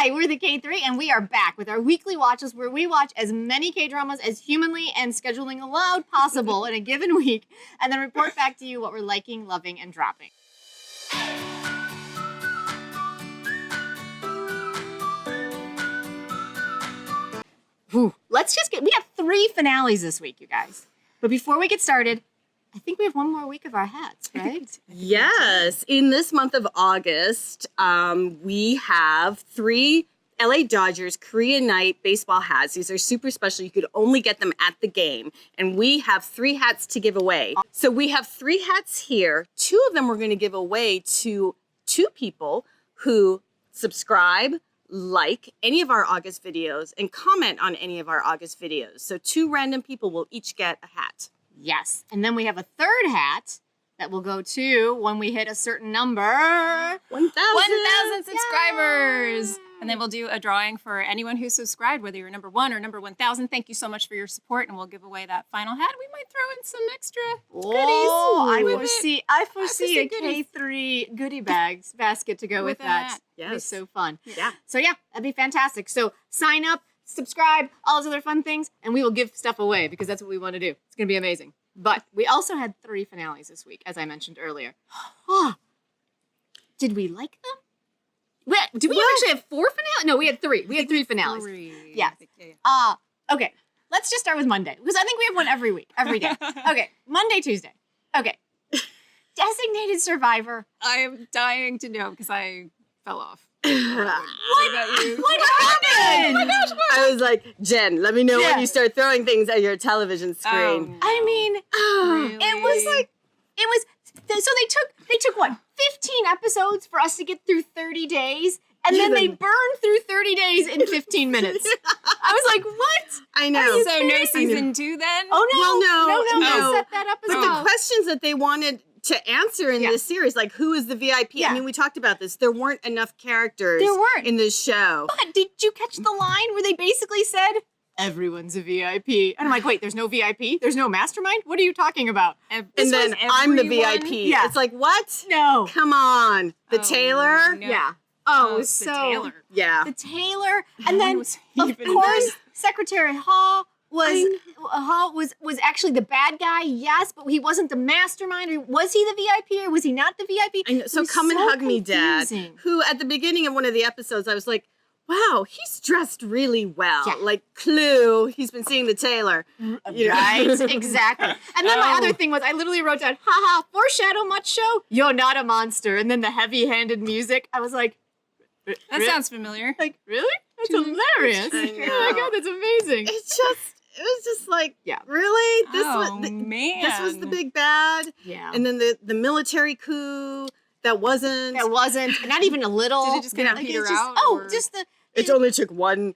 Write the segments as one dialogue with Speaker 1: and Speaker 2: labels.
Speaker 1: Hi, we're the K3, and we are back with our weekly watches where we watch as many K-dramas as humanly and scheduling allowed possible in a given week, and then report back to you what we're liking, loving, and dropping. Whew. We have 3 finales this week, you guys. But before we get started, I think we have one more week of our hats, right?
Speaker 2: Yes. In this month of August, we have 3 LA Dodgers Korean Night baseball hats. These are super special. You could only get them at the game. And we have 3 hats to give away. So we have 3 hats here. 2 of them we're going to give away to 2 people who subscribe, like any of our August videos, and comment on any of our August videos. So 2 random people will each get a hat.
Speaker 1: Yes. And then we have a 3rd hat that will go to when we hit a certain number.
Speaker 3: 1,000 subscribers. Yay! And then we'll do a drawing for anyone who subscribed, whether you're number 1 or number 1,000. Thank you so much for your support, and we'll give away that final hat. We might throw in some extra goodies.
Speaker 1: I foresee a K3 goodie basket to go with that.
Speaker 2: Yes.
Speaker 1: It'd be so fun.
Speaker 2: Yeah.
Speaker 1: So yeah, that'd be fantastic. So sign up, subscribe, all those other fun things, and we will give stuff away because that's what we want to do. It's going to be amazing. But we also had 3 finales this week, as I mentioned earlier. Did we like them? Do we actually have 4 finales? No, we had 3. We had 3 finales.
Speaker 3: 3.
Speaker 1: Yes. Okay. Let's just start with Monday, because I think we have one every week, every day. Okay. Monday, Tuesday. Okay. Designated Survivor.
Speaker 3: I am dying to know because I fell off.
Speaker 1: What happened? Oh my gosh,
Speaker 2: I was like, Jen, let me know when you start throwing things at your television screen.
Speaker 1: I mean,
Speaker 3: Really?
Speaker 1: so they took what, 15 episodes for us to get through 30 days, and then they burned through 30 days in 15 minutes. I was like, what?
Speaker 2: I know.
Speaker 3: So no season 2 then?
Speaker 1: Oh no.
Speaker 2: Well, no.
Speaker 1: They set that up as
Speaker 2: But
Speaker 1: well.
Speaker 2: the questions that they wanted to answer in this series, like who is the VIP?
Speaker 1: Yeah.
Speaker 2: I mean, we talked about this. There weren't enough characters in this show.
Speaker 1: But did you catch the line where they basically said, everyone's a VIP? And I'm like, wait, there's no VIP? There's no mastermind? What are you talking about?
Speaker 2: And then I'm the VIP.
Speaker 1: Yeah.
Speaker 2: It's like, what?
Speaker 1: No.
Speaker 2: Come on. The Taylor?
Speaker 3: No.
Speaker 1: Yeah. Oh, it was
Speaker 3: the
Speaker 1: so...
Speaker 3: Taylor.
Speaker 2: Yeah.
Speaker 1: The Taylor. And then,
Speaker 3: was
Speaker 1: of
Speaker 3: even
Speaker 1: course, Secretary Haw was actually the bad guy, yes, but he wasn't the mastermind. Or was he the VIP or was he not the VIP?
Speaker 2: I know. So come and hug me, Dad.
Speaker 1: confusing.
Speaker 2: Who at the beginning of one of the episodes, I was like, wow, he's dressed really well.
Speaker 1: Yeah.
Speaker 2: Like Clue, he's been seeing the Taylor. You know?
Speaker 1: Right, exactly. And then my other thing was, I literally wrote down, haha, foreshadow much show? You're not a monster. And then the heavy-handed music, I was like,
Speaker 3: That sounds familiar.
Speaker 1: like, really? That's hilarious.
Speaker 2: I
Speaker 1: Oh my
Speaker 2: know.
Speaker 1: God, that's amazing.
Speaker 2: It was just like,
Speaker 1: Yeah.
Speaker 2: really?
Speaker 3: Man.
Speaker 2: This was the big bad?
Speaker 1: Yeah.
Speaker 2: And then the military coup that wasn't.
Speaker 1: That wasn't, not even a little.
Speaker 3: Did it just kind of
Speaker 1: Like,
Speaker 3: peter
Speaker 1: it's just,
Speaker 3: out?
Speaker 1: Oh,
Speaker 3: or-
Speaker 1: just the...
Speaker 2: It only took one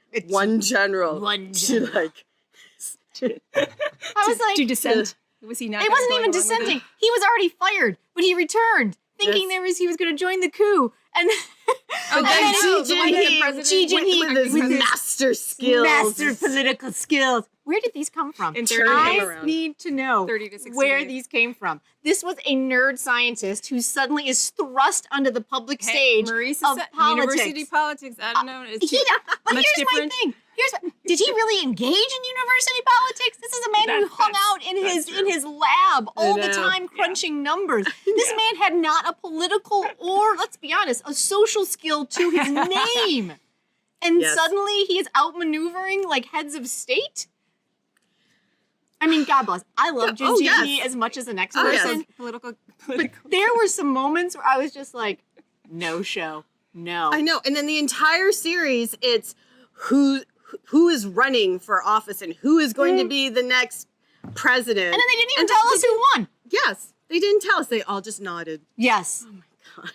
Speaker 2: general.
Speaker 1: One
Speaker 2: to
Speaker 1: general.
Speaker 2: like.
Speaker 1: I was like...
Speaker 3: to dissent. Was he not?
Speaker 1: It wasn't even dissenting. He was already fired, but he returned, thinking he was going to join the coup. And
Speaker 3: Oh,
Speaker 2: then
Speaker 3: Ji Jin-hee
Speaker 2: with his master skills.
Speaker 1: master political skills. Where did these come from?
Speaker 3: In 30
Speaker 1: I
Speaker 2: around.
Speaker 1: need to know
Speaker 3: 30 to 60
Speaker 1: where
Speaker 3: days.
Speaker 1: these came from. This was a nerd scientist who suddenly is thrust onto the public stage
Speaker 3: Marisa
Speaker 1: of
Speaker 3: said,
Speaker 1: politics.
Speaker 3: University politics. I don't know. It's
Speaker 1: But
Speaker 3: much
Speaker 1: here's
Speaker 3: different.
Speaker 1: my thing. Did he really engage in university politics? This is a man who hung out in his lab all the time crunching numbers. This man had not a political or, let's be honest, a social skill to his name. And suddenly he is outmaneuvering like heads of state? I mean, God bless. I love Jin Ji as much as the next person.
Speaker 3: Political.
Speaker 1: But there were some moments where I was just like, no show. No.
Speaker 2: I know. And then the entire series, it's who is running for office and who is going to be the next president.
Speaker 1: And then they didn't even tell us who won.
Speaker 2: Yes. They didn't tell us. They all just nodded.
Speaker 1: Yes.
Speaker 2: Oh my God.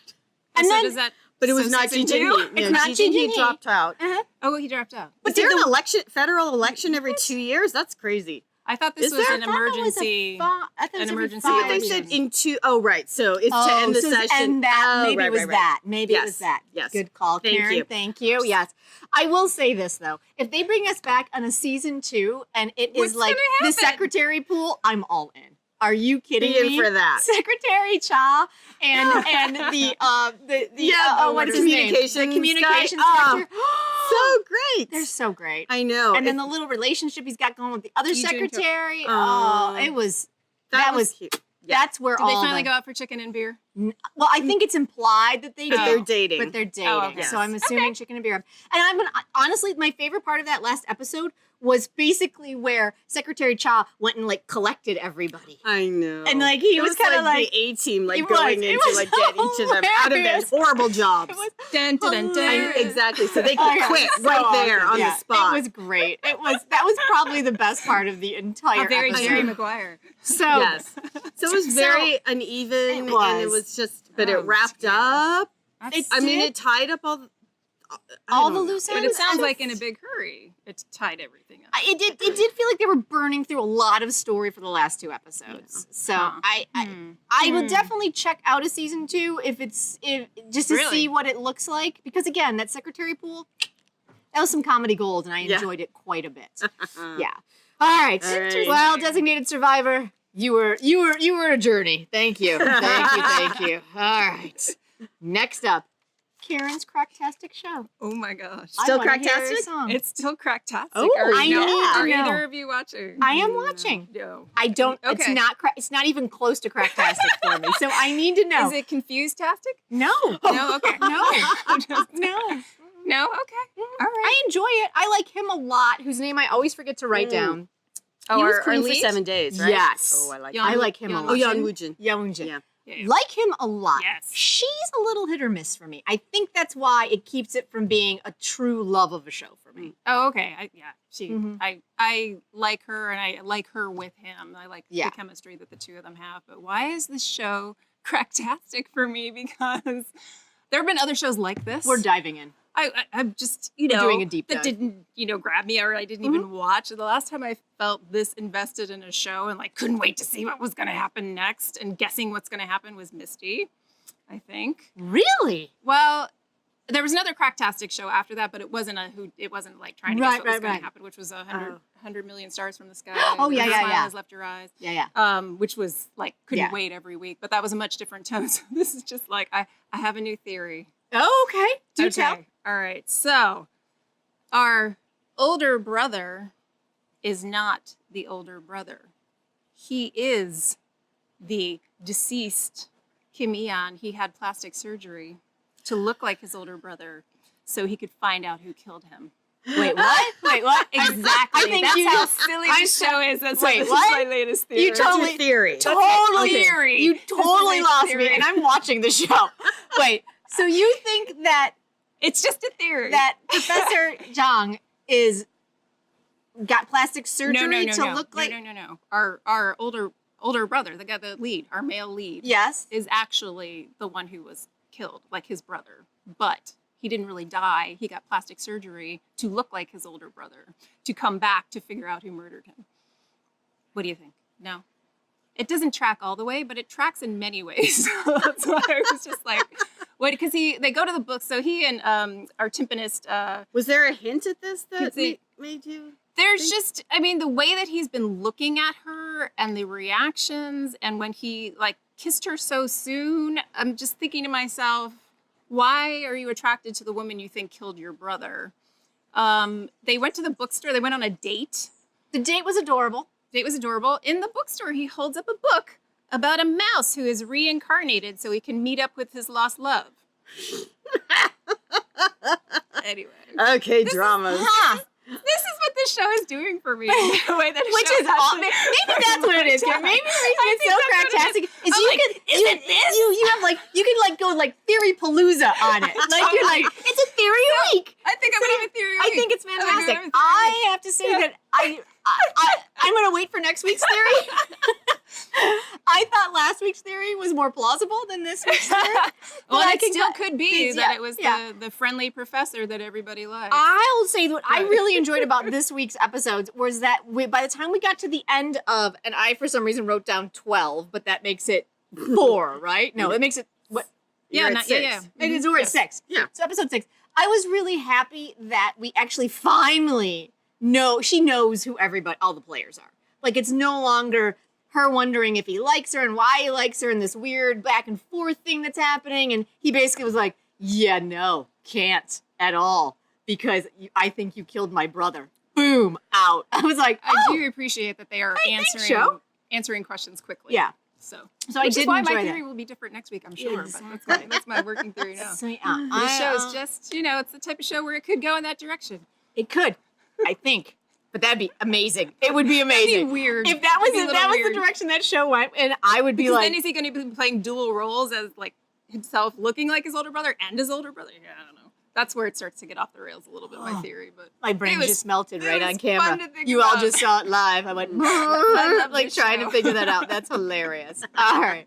Speaker 1: And
Speaker 3: so
Speaker 1: then,
Speaker 3: does that?
Speaker 2: But it was
Speaker 3: so
Speaker 2: not Ji
Speaker 3: season
Speaker 2: Jin-hee.
Speaker 3: two?
Speaker 1: It's not
Speaker 2: Ji Jin-hee
Speaker 1: Ji-jin-hee.
Speaker 2: dropped out.
Speaker 1: Uh-huh.
Speaker 3: Oh, he dropped out.
Speaker 2: But there an election, federal election every 2 years? That's crazy.
Speaker 3: I thought this
Speaker 2: Is
Speaker 3: was
Speaker 2: there?
Speaker 3: an
Speaker 2: I thought
Speaker 3: emergency.
Speaker 1: an
Speaker 3: emergency
Speaker 2: But they
Speaker 3: Five
Speaker 2: said
Speaker 3: years.
Speaker 2: in 2, oh, right. So it's to end the session.
Speaker 1: And that,
Speaker 2: Oh,
Speaker 1: maybe
Speaker 2: right,
Speaker 1: it was
Speaker 2: right, right.
Speaker 1: that. Maybe it
Speaker 2: Yes.
Speaker 1: was that.
Speaker 2: Yes.
Speaker 1: Good call,
Speaker 2: Thank
Speaker 1: Karen.
Speaker 2: you.
Speaker 1: Thank you. Yes. I will say this, though. If they bring us back on a season 2 and it
Speaker 3: What's
Speaker 1: is like
Speaker 3: gonna
Speaker 1: the
Speaker 3: happen?
Speaker 1: secretary pool, I'm all in. Are you kidding
Speaker 2: Be in
Speaker 1: me?
Speaker 2: for that.
Speaker 1: Secretary Cha and the
Speaker 2: Yeah,
Speaker 1: what's his name?
Speaker 2: communications
Speaker 1: The communications
Speaker 2: guy.
Speaker 1: director.
Speaker 2: so great.
Speaker 1: They're so great.
Speaker 2: I know.
Speaker 1: And then the little relationship he's got going with the other
Speaker 3: Lee Jun-hyuk.
Speaker 1: secretary. Oh, it was
Speaker 2: that was cute. Yeah.
Speaker 1: That's where
Speaker 3: Did
Speaker 1: all
Speaker 3: they finally
Speaker 1: the,
Speaker 3: go out for chicken and beer?
Speaker 1: Well, I think it's implied that they
Speaker 2: But
Speaker 1: do.
Speaker 2: they're dating.
Speaker 1: But they're dating.
Speaker 3: Oh, okay.
Speaker 1: So I'm assuming chicken and beer. And I'm gonna, honestly, my favorite part of that last episode was basically where Secretary Cha went and like collected everybody.
Speaker 2: I know.
Speaker 1: And like he
Speaker 2: It
Speaker 1: was kind of like
Speaker 2: the A-team, like
Speaker 1: It was.
Speaker 2: going
Speaker 1: It
Speaker 2: in
Speaker 1: was
Speaker 2: to like get each of them out of their
Speaker 1: hilarious.
Speaker 2: horrible jobs.
Speaker 1: it was
Speaker 3: Dun, dun, dun, dun.
Speaker 1: hilarious.
Speaker 2: Exactly. So they
Speaker 1: Oh,
Speaker 2: could
Speaker 1: yeah,
Speaker 2: quit
Speaker 1: it was so
Speaker 2: right there
Speaker 1: awesome.
Speaker 2: on
Speaker 1: Yeah,
Speaker 2: the spot.
Speaker 1: It was great. That was probably the best part of the entire
Speaker 3: A very
Speaker 1: episode.
Speaker 3: Jerry Maguire.
Speaker 1: So
Speaker 2: Yes. So it was
Speaker 1: So-
Speaker 2: very uneven,
Speaker 1: It
Speaker 2: and it
Speaker 1: was.
Speaker 2: was just, but it
Speaker 3: Oh,
Speaker 2: wrapped
Speaker 3: dear.
Speaker 2: up.
Speaker 1: It
Speaker 2: I mean,
Speaker 1: did.
Speaker 2: it tied up all
Speaker 1: All the loose
Speaker 3: But
Speaker 1: ends.
Speaker 3: it sounds
Speaker 1: I
Speaker 3: like
Speaker 1: just-
Speaker 3: in a big hurry, it tied everything up.
Speaker 1: It did feel like they were burning through a lot of story for the last two episodes. So
Speaker 3: Huh.
Speaker 1: I will definitely check out a season 2 if just to
Speaker 3: Really?
Speaker 1: see what it looks like, because again, that secretary pool, that was some comedy gold, and I
Speaker 2: Yeah.
Speaker 1: enjoyed it quite a bit. Yeah. All right.
Speaker 2: All right.
Speaker 1: Well, designated survivor, you were a journey. Thank you. Thank you. All right. Next up, Karen's Cractastic show.
Speaker 3: Oh my gosh.
Speaker 2: Still
Speaker 1: I wanna hear a
Speaker 2: Cractastic?
Speaker 1: song.
Speaker 3: It's still cractastic.
Speaker 2: Oh,
Speaker 3: are
Speaker 1: I
Speaker 3: you,
Speaker 1: need to
Speaker 3: are
Speaker 1: know.
Speaker 3: either of you watching?
Speaker 1: I am watching.
Speaker 3: No.
Speaker 1: I don't. It's
Speaker 3: Okay.
Speaker 1: not. It's not even close to Cractastic for me. So I need to know.
Speaker 3: Is it confused-tastic?
Speaker 1: No.
Speaker 3: No, okay.
Speaker 1: No.
Speaker 3: Just-
Speaker 1: No.
Speaker 3: no, okay. All right.
Speaker 1: I enjoy it. I like him a lot. Whose name I always forget to write down.
Speaker 3: Oh,
Speaker 2: He was
Speaker 3: our
Speaker 2: queen for
Speaker 3: lead?
Speaker 2: 7 days, right?
Speaker 1: Yes.
Speaker 2: Oh, I like
Speaker 3: Young-
Speaker 1: I like him a
Speaker 3: Young
Speaker 1: lot.
Speaker 2: Oh, Yeon
Speaker 3: Woo-jin?
Speaker 2: Woojin.
Speaker 1: Yeonjin.
Speaker 2: Yeah.
Speaker 3: Yeah.
Speaker 1: Like him a lot.
Speaker 3: Yes.
Speaker 1: She's a little hit or miss for me. I think that's why it keeps it from being a true love of a show for me.
Speaker 3: Oh, okay. She.
Speaker 1: Mhm.
Speaker 3: I like her, and I like her with him. I like
Speaker 1: Yeah.
Speaker 3: the chemistry that the two of them have. But why is this show cractastic for me? Because there have been other shows like this.
Speaker 1: We're diving in.
Speaker 3: I'm just,
Speaker 1: We're doing a deep
Speaker 3: that
Speaker 1: dive.
Speaker 3: didn't, grab me, or I didn't even watch. The last time I felt this invested in a show and like couldn't wait to see what was going to happen next and guessing what's going to happen was Misty, I think.
Speaker 1: Really?
Speaker 3: Well, there was another Cractastic show after that, but it wasn't like trying to guess what was going
Speaker 1: right.
Speaker 3: to happen, which was 100 million stars from the sky.
Speaker 1: Oh, yeah,
Speaker 3: Your
Speaker 1: yeah,
Speaker 3: Smile
Speaker 1: yeah.
Speaker 3: Has Left Your Eyes.
Speaker 1: Yeah.
Speaker 3: Which was like couldn't
Speaker 1: Yeah.
Speaker 3: wait every week, but that was a much different tone. So this is just like I have a new theory.
Speaker 1: Oh, okay. Do tell.
Speaker 3: All right. So, our older brother is not the older brother. He is the deceased Kim Eon. He had plastic surgery to look like his older brother so he could find out who killed him.
Speaker 1: Wait, what? Wait, what?
Speaker 3: Exactly.
Speaker 1: I think
Speaker 3: That's
Speaker 1: you
Speaker 3: how
Speaker 1: just-
Speaker 3: silly
Speaker 1: I'm
Speaker 3: this show is. That's
Speaker 1: wait,
Speaker 3: this
Speaker 1: what?
Speaker 3: is my latest theory.
Speaker 1: You
Speaker 2: That's your
Speaker 1: totally-
Speaker 2: theory.
Speaker 1: Totally.
Speaker 3: theory.
Speaker 1: You
Speaker 3: This is
Speaker 1: totally
Speaker 3: my
Speaker 1: lost
Speaker 3: theory.
Speaker 1: me, and I'm watching the show. Wait, so you think that
Speaker 3: It's just a theory.
Speaker 1: Professor Zhang got plastic surgery to look like?
Speaker 3: No. Our older brother, the guy, the lead, our male lead,
Speaker 1: Yes.
Speaker 3: is actually the one who was killed, like his brother. But he didn't really die. He got plastic surgery to look like his older brother, to come back to figure out who murdered him. What do you think? No? It doesn't track all the way, but it tracks in many ways. That's why I was just like, what? Because they go to the book. So he and our timpanist,
Speaker 2: Was there a hint at this that
Speaker 3: See-
Speaker 2: made you?
Speaker 3: there's just, I mean, the way that he's been looking at her and the reactions, and when he like kissed her so soon, I'm just thinking to myself, why are you attracted to the woman you think killed your brother? They went to the bookstore. They went on a date.
Speaker 1: The date was adorable.
Speaker 3: Date was adorable. In the bookstore, he holds up a book about a mouse who is reincarnated so he can meet up with his lost love. Anyway.
Speaker 2: Okay, dramas.
Speaker 1: Huh.
Speaker 3: This is what this show is doing for me. The way that a
Speaker 1: Which
Speaker 3: show
Speaker 1: is all,
Speaker 3: actually-
Speaker 1: maybe that's what it is. Karen. Maybe the reason
Speaker 3: I
Speaker 1: it's
Speaker 3: think
Speaker 1: so
Speaker 3: that's what it
Speaker 1: cractastic is
Speaker 3: I'm
Speaker 1: you
Speaker 3: like,
Speaker 1: could
Speaker 3: is it this?
Speaker 1: you have like you can like go like theory palooza on it. Like you're like it's a theory week.
Speaker 3: I think I'm gonna have a theory.
Speaker 1: I think it's
Speaker 3: I'm gonna have a
Speaker 1: fantastic.
Speaker 3: theory.
Speaker 1: I have to say that I'm gonna wait for next week's theory. I thought last week's theory was more plausible than this week's theory.
Speaker 3: Well,
Speaker 1: But I
Speaker 3: it
Speaker 1: can
Speaker 3: still
Speaker 1: go-
Speaker 3: could be
Speaker 1: yeah,
Speaker 3: that it was
Speaker 1: yeah.
Speaker 3: the friendly professor that everybody liked.
Speaker 1: I'll say what I really enjoyed about this week's episodes was that by the time we got to the end of, and I for some reason wrote down 12, but that makes it 4, right? No, it makes it what?
Speaker 2: You're at 6.
Speaker 1: It is we're at 6.
Speaker 2: Yeah.
Speaker 1: So episode 6. I was really happy that we actually finally she knows who all the players are. Like it's no longer her wondering if he likes her and why he likes her and this weird back and forth thing that's happening. And he basically was like, yeah, no, can't at all. because I think you killed my brother. Boom, out. I was like,
Speaker 3: I do appreciate that they are answering questions quickly.
Speaker 1: Yeah.
Speaker 3: So
Speaker 1: I
Speaker 3: which
Speaker 1: did
Speaker 3: is why
Speaker 1: enjoy
Speaker 3: my
Speaker 1: that.
Speaker 3: theory will be different next week, I'm sure.
Speaker 1: Exactly.
Speaker 3: But that's my working theory now.
Speaker 1: So, yeah,
Speaker 3: This show is just, it's the type of show where it could go in that direction.
Speaker 1: It could, I think. But that'd be amazing. It would be amazing.
Speaker 3: That'd be weird.
Speaker 1: If that was
Speaker 3: It'd be a little
Speaker 1: the
Speaker 3: weird.
Speaker 1: direction that show went, and I would be
Speaker 3: Because
Speaker 1: like,
Speaker 3: then is he going to be playing dual roles as like himself looking like his older brother and his older brother? Yeah, I don't know. That's where it starts to get off the rails a little bit, my theory. But
Speaker 1: my brain just melted right on
Speaker 3: fun
Speaker 1: camera.
Speaker 3: to think
Speaker 1: You all
Speaker 3: about.
Speaker 1: just saw it live. I went,
Speaker 3: I love
Speaker 1: like
Speaker 3: this
Speaker 1: trying
Speaker 3: show.
Speaker 1: to figure that out. That's hilarious. All right.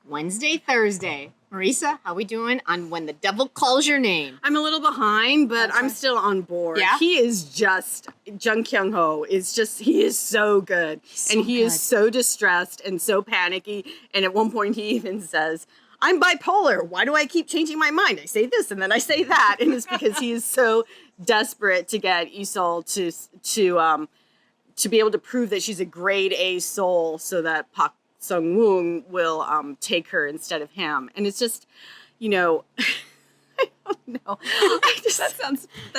Speaker 1: Wednesday, Thursday. Marisa, how we doing on When the Devil Calls Your Name?
Speaker 2: I'm a little behind, but I'm still on board.
Speaker 1: Yeah?
Speaker 2: He is just, Jung Kyung-ho is just, he is so good. And he is so distressed and so panicky. And at one point he even says, I'm bipolar. Why do I keep changing my mind? I say this and then I say that. And it's because he is so desperate to get Isol to be able to prove that she's a grade A soul so that Park Sung-woong will take her instead of him. And it's just, I don't know.
Speaker 3: That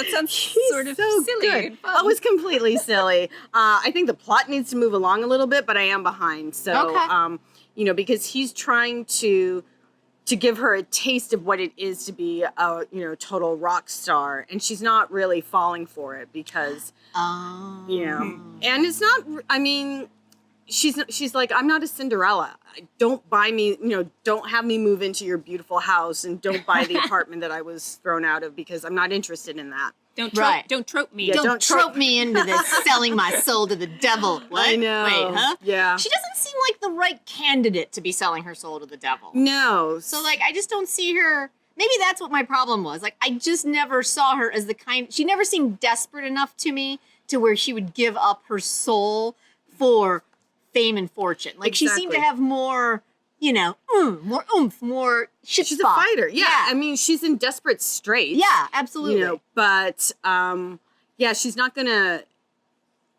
Speaker 3: sounds sort of
Speaker 2: so
Speaker 3: silly
Speaker 2: good.
Speaker 3: and fun.
Speaker 2: Oh, it's completely silly. I think the plot needs to move along a little bit, but I am behind. So,
Speaker 1: Okay.
Speaker 2: Because he's trying to give her a taste of what it is to be a, total rock star. And she's not really falling for it because, and it's not, she's like, I'm not a Cinderella. Don't buy me, don't have me move into your beautiful house and don't buy the apartment that I was thrown out of because I'm not interested in that.
Speaker 3: Don't trope me.
Speaker 2: Yeah,
Speaker 1: Don't trope me into this selling my soul to the devil. What?
Speaker 2: I know.
Speaker 1: Wait, huh?
Speaker 2: Yeah.
Speaker 1: She doesn't seem like the right candidate to be selling her soul to the devil.
Speaker 2: No.
Speaker 1: So, I just don't see her. Maybe that's what my problem was. I just never saw her as the kind. She never seemed desperate enough to me to where she would give up her soul for fame and fortune. She seemed to
Speaker 2: Exactly.
Speaker 1: have more, more oomph, more shit.
Speaker 2: She's a fighter. Yeah. I mean, she's in desperate straits.
Speaker 1: Yeah, absolutely.
Speaker 2: But she's not gonna.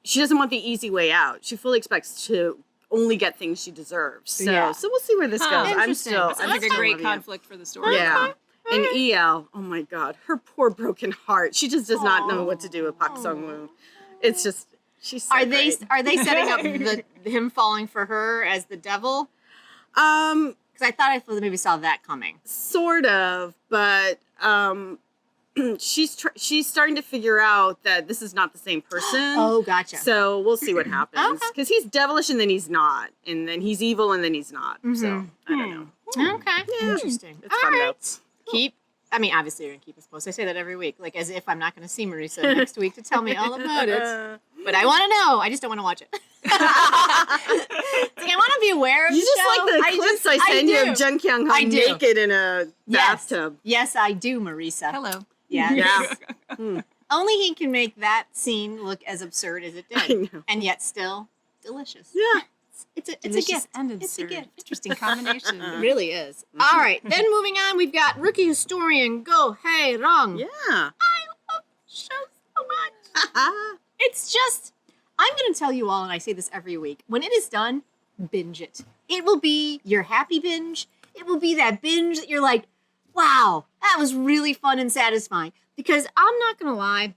Speaker 2: She doesn't want the easy way out. She fully expects to only get things she deserves. So, so we'll see where this goes. I'm
Speaker 1: Interesting.
Speaker 2: still.
Speaker 1: Sounds
Speaker 3: Sounds
Speaker 2: I'm
Speaker 3: like a
Speaker 2: still
Speaker 3: great
Speaker 2: loving it.
Speaker 3: conflict for the story.
Speaker 2: Yeah. And EL, oh my God, her poor broken heart. She just does not know what to do with Park Sung-woong. It's just, she's so
Speaker 1: Are
Speaker 2: great.
Speaker 1: they setting up him falling for her as the devil?
Speaker 2: Um,
Speaker 1: Because I thought maybe saw that coming.
Speaker 2: sort of, but she's starting to figure out that this is not the same person.
Speaker 1: Oh, gotcha.
Speaker 2: So we'll see what happens.
Speaker 1: Okay.
Speaker 2: Because he's devilish and then he's not. And then he's evil and then he's not. So, I don't know.
Speaker 1: Okay.
Speaker 2: Yeah.
Speaker 1: Interesting.
Speaker 2: It's
Speaker 1: All
Speaker 2: fun
Speaker 1: right.
Speaker 2: though.
Speaker 1: Obviously you're going to keep us posted. I say that every week. As if I'm not going to see Marisa next week to tell me all about it. But I want to know. I just don't want to watch it. I want to be aware of
Speaker 2: You
Speaker 1: the
Speaker 2: just
Speaker 1: show.
Speaker 2: like the clips I send you
Speaker 1: do.
Speaker 2: of Jung Kyung-ho
Speaker 1: I do.
Speaker 2: naked in a
Speaker 1: Yes.
Speaker 2: bathtub.
Speaker 1: Yes, I do, Marisa.
Speaker 3: Hello.
Speaker 1: Yes.
Speaker 2: Yeah.
Speaker 1: Only he can make that scene look as absurd as it did.
Speaker 2: I know.
Speaker 1: And yet still delicious.
Speaker 2: Yeah.
Speaker 1: It's a
Speaker 3: Delicious
Speaker 1: gift.
Speaker 3: and
Speaker 1: It's a
Speaker 3: absurd.
Speaker 1: gift.
Speaker 3: Interesting combination.
Speaker 1: It really is. All right. Then moving on, we've got rookie historian Go Hey Ryung.
Speaker 2: Yeah.
Speaker 1: I love the show so much. It's just, I'm going to tell you all, and I say this every week, when it is done, binge it. It will be your happy binge. It will be that binge that you're like, wow, that was really fun and satisfying. Because I'm not going to lie,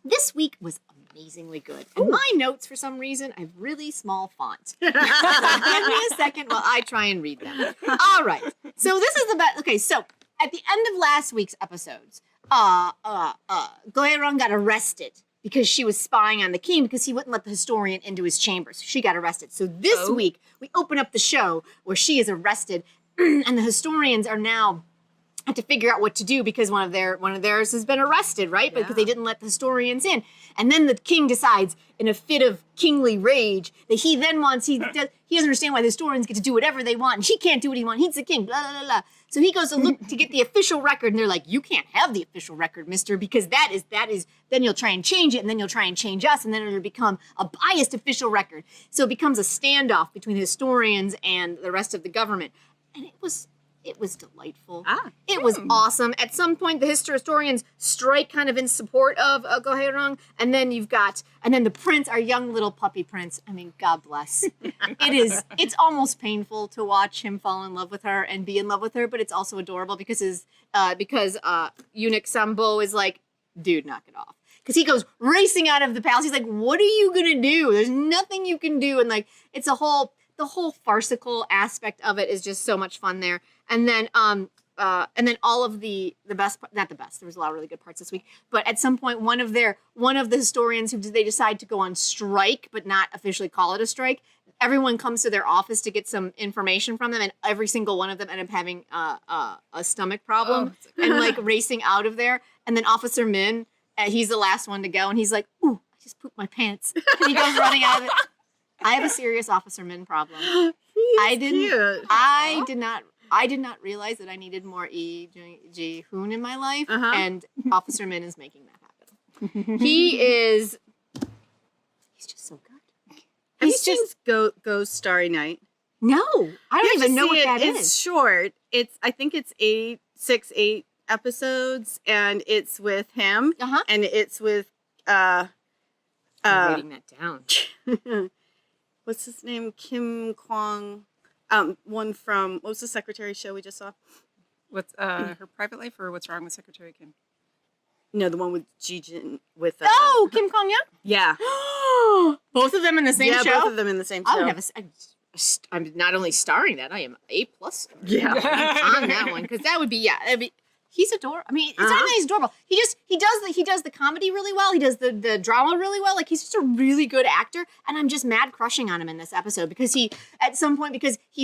Speaker 1: this week was amazingly good. And my notes, for some reason, have really small font. Give me a second while I try and read them. All right. So this is the best. Okay, so at the end of last week's episodes, Goerong got arrested because she was spying on the king because he wouldn't let the historian into his chamber. So she got arrested. So this week, we open up the show where she is arrested and the historians are now have to figure out what to do because one of theirs has been arrested, right? Because they didn't let the historians in. And then the king decides, in a fit of kingly rage, that he then wants, he doesn't understand why the historians get to do whatever they want, and he can't do what he wants. He's the king, blah, blah, blah. So he goes to look to get the official record, and they're like, you can't have the official record, mister, because that is, then you'll try and change it, and then you'll try and change us, and then it'll become a biased official record. So it becomes a standoff between the historians and the rest of the government. And it was It was delightful.
Speaker 2: Ah.
Speaker 1: It was awesome. At some point, the historians strike kind of in support of Ryung, and then the prince, our young little puppy prince. I mean, God bless. It's almost painful to watch him fall in love with her and be in love with her, but it's also adorable because eunuch Sambo is like, dude, knock it off. Because he goes racing out of the palace. He's like, what are you gonna do? There's nothing you can do. And like, it's the whole farcical aspect of it is just so much fun there. And then all of the best, not the best, there was a lot of really good parts this week, but at some point, one of the historians they decide to go on strike, but not officially call it a strike. Everyone comes to their office to get some information from them, and every single one of them end up having a stomach problem and like racing out of there. And then Officer Min, he's the last one to go, and he's like, ooh, I just pooped my pants. And he goes running out of it. I have a serious Officer Min problem. I did not realize that I needed more Lee Ji-hoon in my life, and Officer Min is making that happen. He's just so good.
Speaker 2: Have you seen Ghost Starry Night?
Speaker 1: No, I don't even know what that is.
Speaker 2: It's short. I think it's 8 episodes, and it's with him, and it's with
Speaker 1: I'm writing that down.
Speaker 2: What's his name? Kim Kwang. One from, what was the Secretary show we just saw?
Speaker 3: What's her private life, or What's Wrong with Secretary Kim?
Speaker 2: No, the one with Ji-jin with.
Speaker 1: Kim Kwang Young.
Speaker 2: Yeah.
Speaker 1: Both of them in the same show.
Speaker 2: Yeah, both of them in the same show.
Speaker 1: I would have I'm not only starring that, I am A+.
Speaker 2: Yeah.
Speaker 1: On that one, because that would be he's adorable. I mean, it's not that he's adorable. He does the comedy really well. He does the drama really well. Like, he's just a really good actor, and I'm just mad crushing on him in this episode because he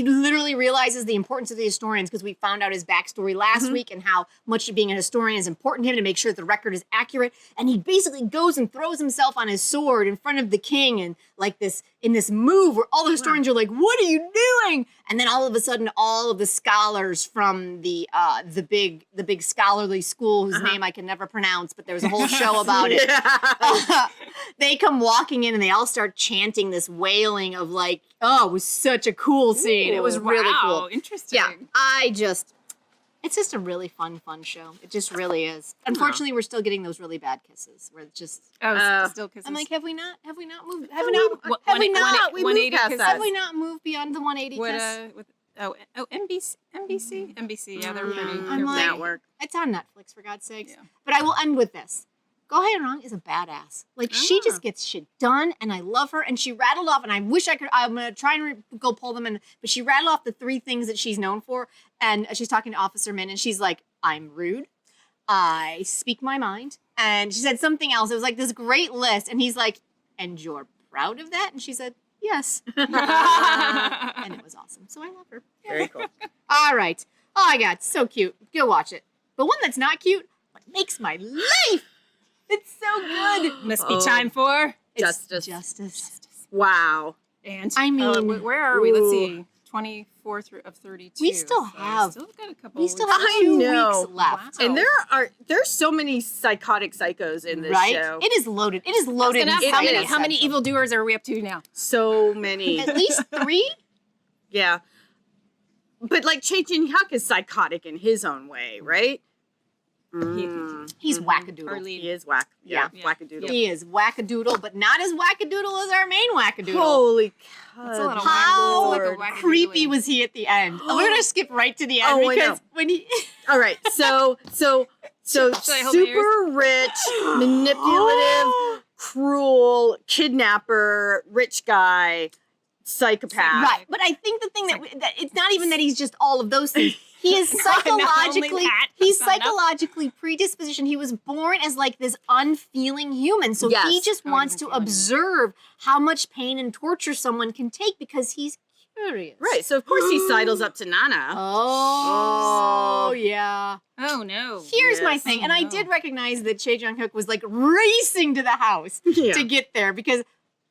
Speaker 1: literally realizes the importance of the historians, because we found out his backstory last week and how much being a historian is important to him to make sure the record is accurate. And he basically goes and throws himself on his sword in front of the king, and like this move where all the historians are like, "What are you doing?" And then all of a sudden, all of the scholars from the big scholarly school whose name I can never pronounce, but there was a whole show about it. They come walking in and they all start chanting this wailing of like, oh, it was such a cool scene. It was really cool.
Speaker 3: Interesting.
Speaker 1: Yeah, it's just a really fun show. It just really is. Unfortunately, we're still getting those really bad kisses where it's just.
Speaker 3: Still kisses.
Speaker 1: I'm like, have we not moved?
Speaker 2: We moved past that.
Speaker 1: Have we not moved beyond the 180 kiss?
Speaker 3: NBC. Yeah, they're pretty.
Speaker 1: I'm like,
Speaker 2: network.
Speaker 1: It's on Netflix, for God's sakes.
Speaker 3: Yeah.
Speaker 1: But I will end with this. Go Ryung is a badass. Like, she just gets shit done, and I love her. And she rattled off, and I wish I could. I'm gonna try and go pull them in. But she rattled off the 3 things that she's known for, and she's talking to Officer Min, and she's like, "I'm rude. I speak my mind." And she said something else. It was like this great list, and he's like, "And you're proud of that?" And she said, "Yes." And it was awesome. So I love her.
Speaker 2: Very cool.
Speaker 1: All right. Oh my God, so cute. Go watch it. But one that's not cute, but makes my life. It's so good.
Speaker 3: Must be time for
Speaker 2: Justice. Wow.
Speaker 3: And
Speaker 1: I mean,
Speaker 3: where are we? Let's see. 24 of 32.
Speaker 1: We still have.
Speaker 3: Still got a couple.
Speaker 1: We still
Speaker 3: weeks.
Speaker 1: have 2 weeks left.
Speaker 3: Wow.
Speaker 2: And there's so many psychotic psychos in this show.
Speaker 1: It is loaded. It is loaded.
Speaker 3: How many evildoers are we up to now?
Speaker 2: So many.
Speaker 1: At least 3?
Speaker 2: Yeah. But like Chae Jin-hyuk is psychotic in his own way, right?
Speaker 1: He's wackadoodle.
Speaker 2: He is whack. Yeah, wackadoodle.
Speaker 1: He is wackadoodle, but not as wackadoodle as our main wackadoodle.
Speaker 2: Holy cow.
Speaker 3: It's a little
Speaker 1: How
Speaker 3: wackadoodle.
Speaker 1: creepy was he at the end? We're going to skip right to the end because when he...
Speaker 2: All right, so super rich, manipulative, cruel, kidnapper, rich guy, psychopath.
Speaker 1: Right, but I think the thing that it's not even that he's just all of those things. He is psychologically predispositioned. He was born as like this unfeeling human. So he just wants to observe how much pain and torture someone can take because he's curious.
Speaker 2: Right, so of course he sidles up to Nana.
Speaker 1: Oh, yeah.
Speaker 3: Oh, no.
Speaker 1: Here's my thing. And I did recognize that Chae Jung-hyuk was like racing to the house to get there because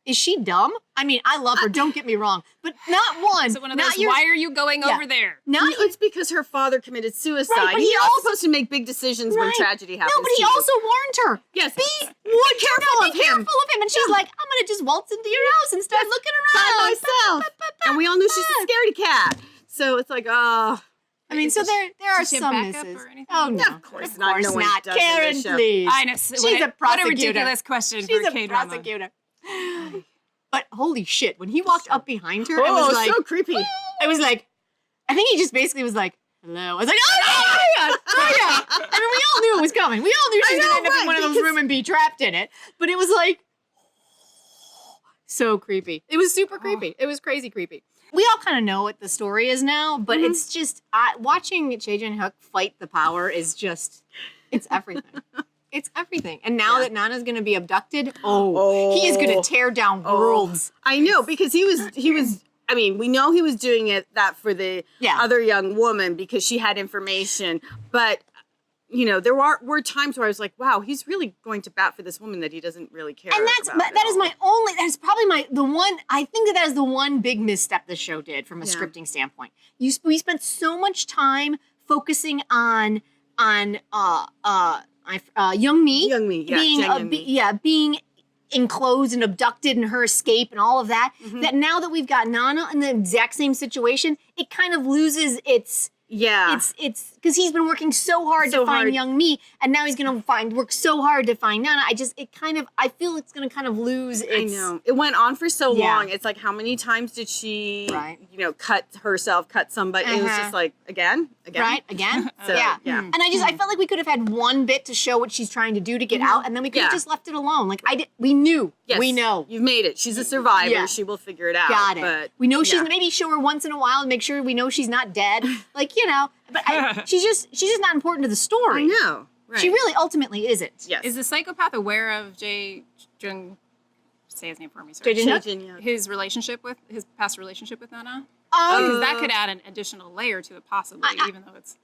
Speaker 1: is she dumb? I mean, I love her, don't get me wrong. But not one.
Speaker 3: So one of those, why are you going over there?
Speaker 2: It's because her father committed suicide.
Speaker 1: Right, but
Speaker 2: he's not supposed to make big decisions when tragedy happens.
Speaker 1: No, but he also warned her.
Speaker 2: Yes.
Speaker 1: Be careful of him. And she's like, I'm going to just waltz into your house and start looking around.
Speaker 2: By myself. And we all knew she's a scaredy cat. So it's like,
Speaker 1: I mean, so there are
Speaker 3: Does she have
Speaker 1: some
Speaker 3: backup
Speaker 1: misses.
Speaker 3: or anything?
Speaker 1: Oh no,
Speaker 2: Of course not. No one
Speaker 1: not.
Speaker 2: does in
Speaker 1: Karen,
Speaker 2: this show.
Speaker 1: please.
Speaker 3: I know.
Speaker 1: She's
Speaker 3: what
Speaker 1: a
Speaker 3: What a
Speaker 1: prosecutor.
Speaker 3: ridiculous question
Speaker 1: She's
Speaker 3: for
Speaker 1: a
Speaker 3: K-drama.
Speaker 1: prosecutor. But holy shit, when he walked up behind her, I
Speaker 2: Oh,
Speaker 1: was like,
Speaker 2: so creepy.
Speaker 1: I was like, I think he just basically was like, hello. I was like, oh my god, oh yeah. I mean, we all knew it was coming. We all knew she was
Speaker 2: I
Speaker 1: gonna end
Speaker 2: know,
Speaker 1: up in
Speaker 2: right,
Speaker 1: one of those
Speaker 2: because-
Speaker 1: rooms and be trapped in it. But it was like, so creepy. It was super creepy. It was crazy creepy. We all kind of know what the story is now, but it's just watching Chae Jin-hyuk fight the power is just, it's everything. It's everything. And now that Nana's going to be abducted, he is going to tear down worlds.
Speaker 2: I know, because he was. I mean, we know he was doing that for the other young woman because she had information, but. You know, there were times where I was like, wow, he's really going to bat for this woman that he doesn't really care
Speaker 1: And
Speaker 2: about.
Speaker 1: that's probably the one, I think that is the one big misstep the show did from a scripting standpoint. We spent so much time focusing on Young-mi being enclosed and abducted and her escape and all of that, that now that we've got Nana in the exact same situation, it kind of loses its...
Speaker 2: Yeah.
Speaker 1: It's because he's been working so hard to find young me, and now he's gonna work so hard to find Nana. I feel it's gonna kind of lose its...
Speaker 2: I know. It went on for so long. It's like, how many times did she, cut herself, cut somebody? It was just like, again?
Speaker 1: Right? Again?
Speaker 2: So,
Speaker 1: yeah. And I felt like we could have had one bit to show what she's trying to do to get out, and then we could have just left it alone. Like, we knew.
Speaker 2: Yes.
Speaker 1: We know.
Speaker 2: You've made it. She's a survivor.
Speaker 1: Yeah.
Speaker 2: She will figure it out.
Speaker 1: Got it.
Speaker 2: But,
Speaker 1: we know she's... Maybe show her once in a while and make sure we know she's not dead. Like, but she's just not important to the story.
Speaker 2: I know. Right.
Speaker 1: She really ultimately isn't.
Speaker 2: Yes.
Speaker 3: Is the psychopath aware of Jae Jung? Say his name for me.
Speaker 1: Jae
Speaker 3: Sorry.
Speaker 1: Jin-hyuk?
Speaker 3: His past relationship with Nana. Because that could add an additional layer to it, possibly, even though it's...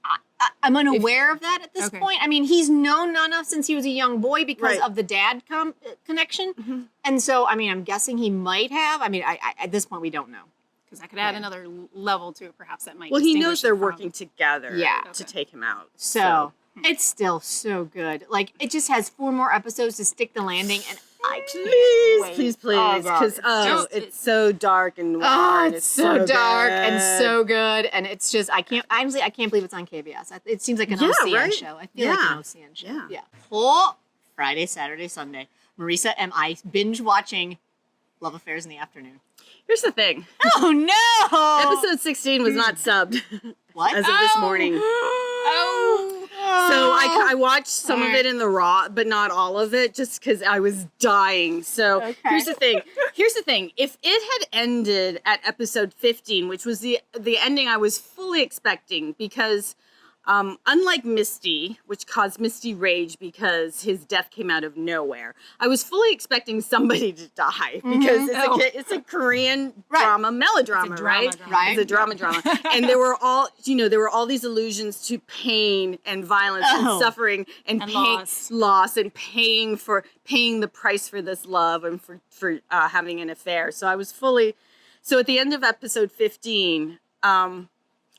Speaker 1: I'm unaware of that at this point. I mean, he's known Nana since he was a young boy because
Speaker 2: Right.
Speaker 1: of the dad connection. And so, I mean, I'm guessing he might have. I mean, at this point, we don't know.
Speaker 3: Because that could add another level to it, perhaps, that might
Speaker 2: Well, he
Speaker 3: distinguish
Speaker 2: knows they're
Speaker 3: it from-
Speaker 2: working together to take him out.
Speaker 1: So, it's still so good. Like, it just has 4 more episodes to stick the landing, and I can't wait.
Speaker 2: Please,
Speaker 1: Oh, God.
Speaker 2: because it's so dark and noir.
Speaker 1: Oh,
Speaker 2: and
Speaker 1: it's so dark and
Speaker 2: good.
Speaker 1: so good, and it's just I can't believe it's on KBS. It seems like an OCN show. I feel like an OCN show. Yeah. Oh, Friday, Saturday, Sunday. Marisa and I binge watching Love Affairs in the Afternoon.
Speaker 2: Here's the thing.
Speaker 1: Oh no!
Speaker 2: Episode 16 was not subbed
Speaker 1: What?
Speaker 2: as of this morning. So I watched some of it in the raw, but not all of it, just because I was dying. So here's the thing. If it had ended at episode 15, which was the ending I was fully expecting, because unlike Misty, which caused Misty rage because his death came out of nowhere, I was fully expecting somebody to die because it's a Korean drama, melodrama, right? It's a drama. And there were all these allusions to pain and violence and suffering and pain, loss and paying the price for this love and for having an affair. So I was so at the end of episode 15,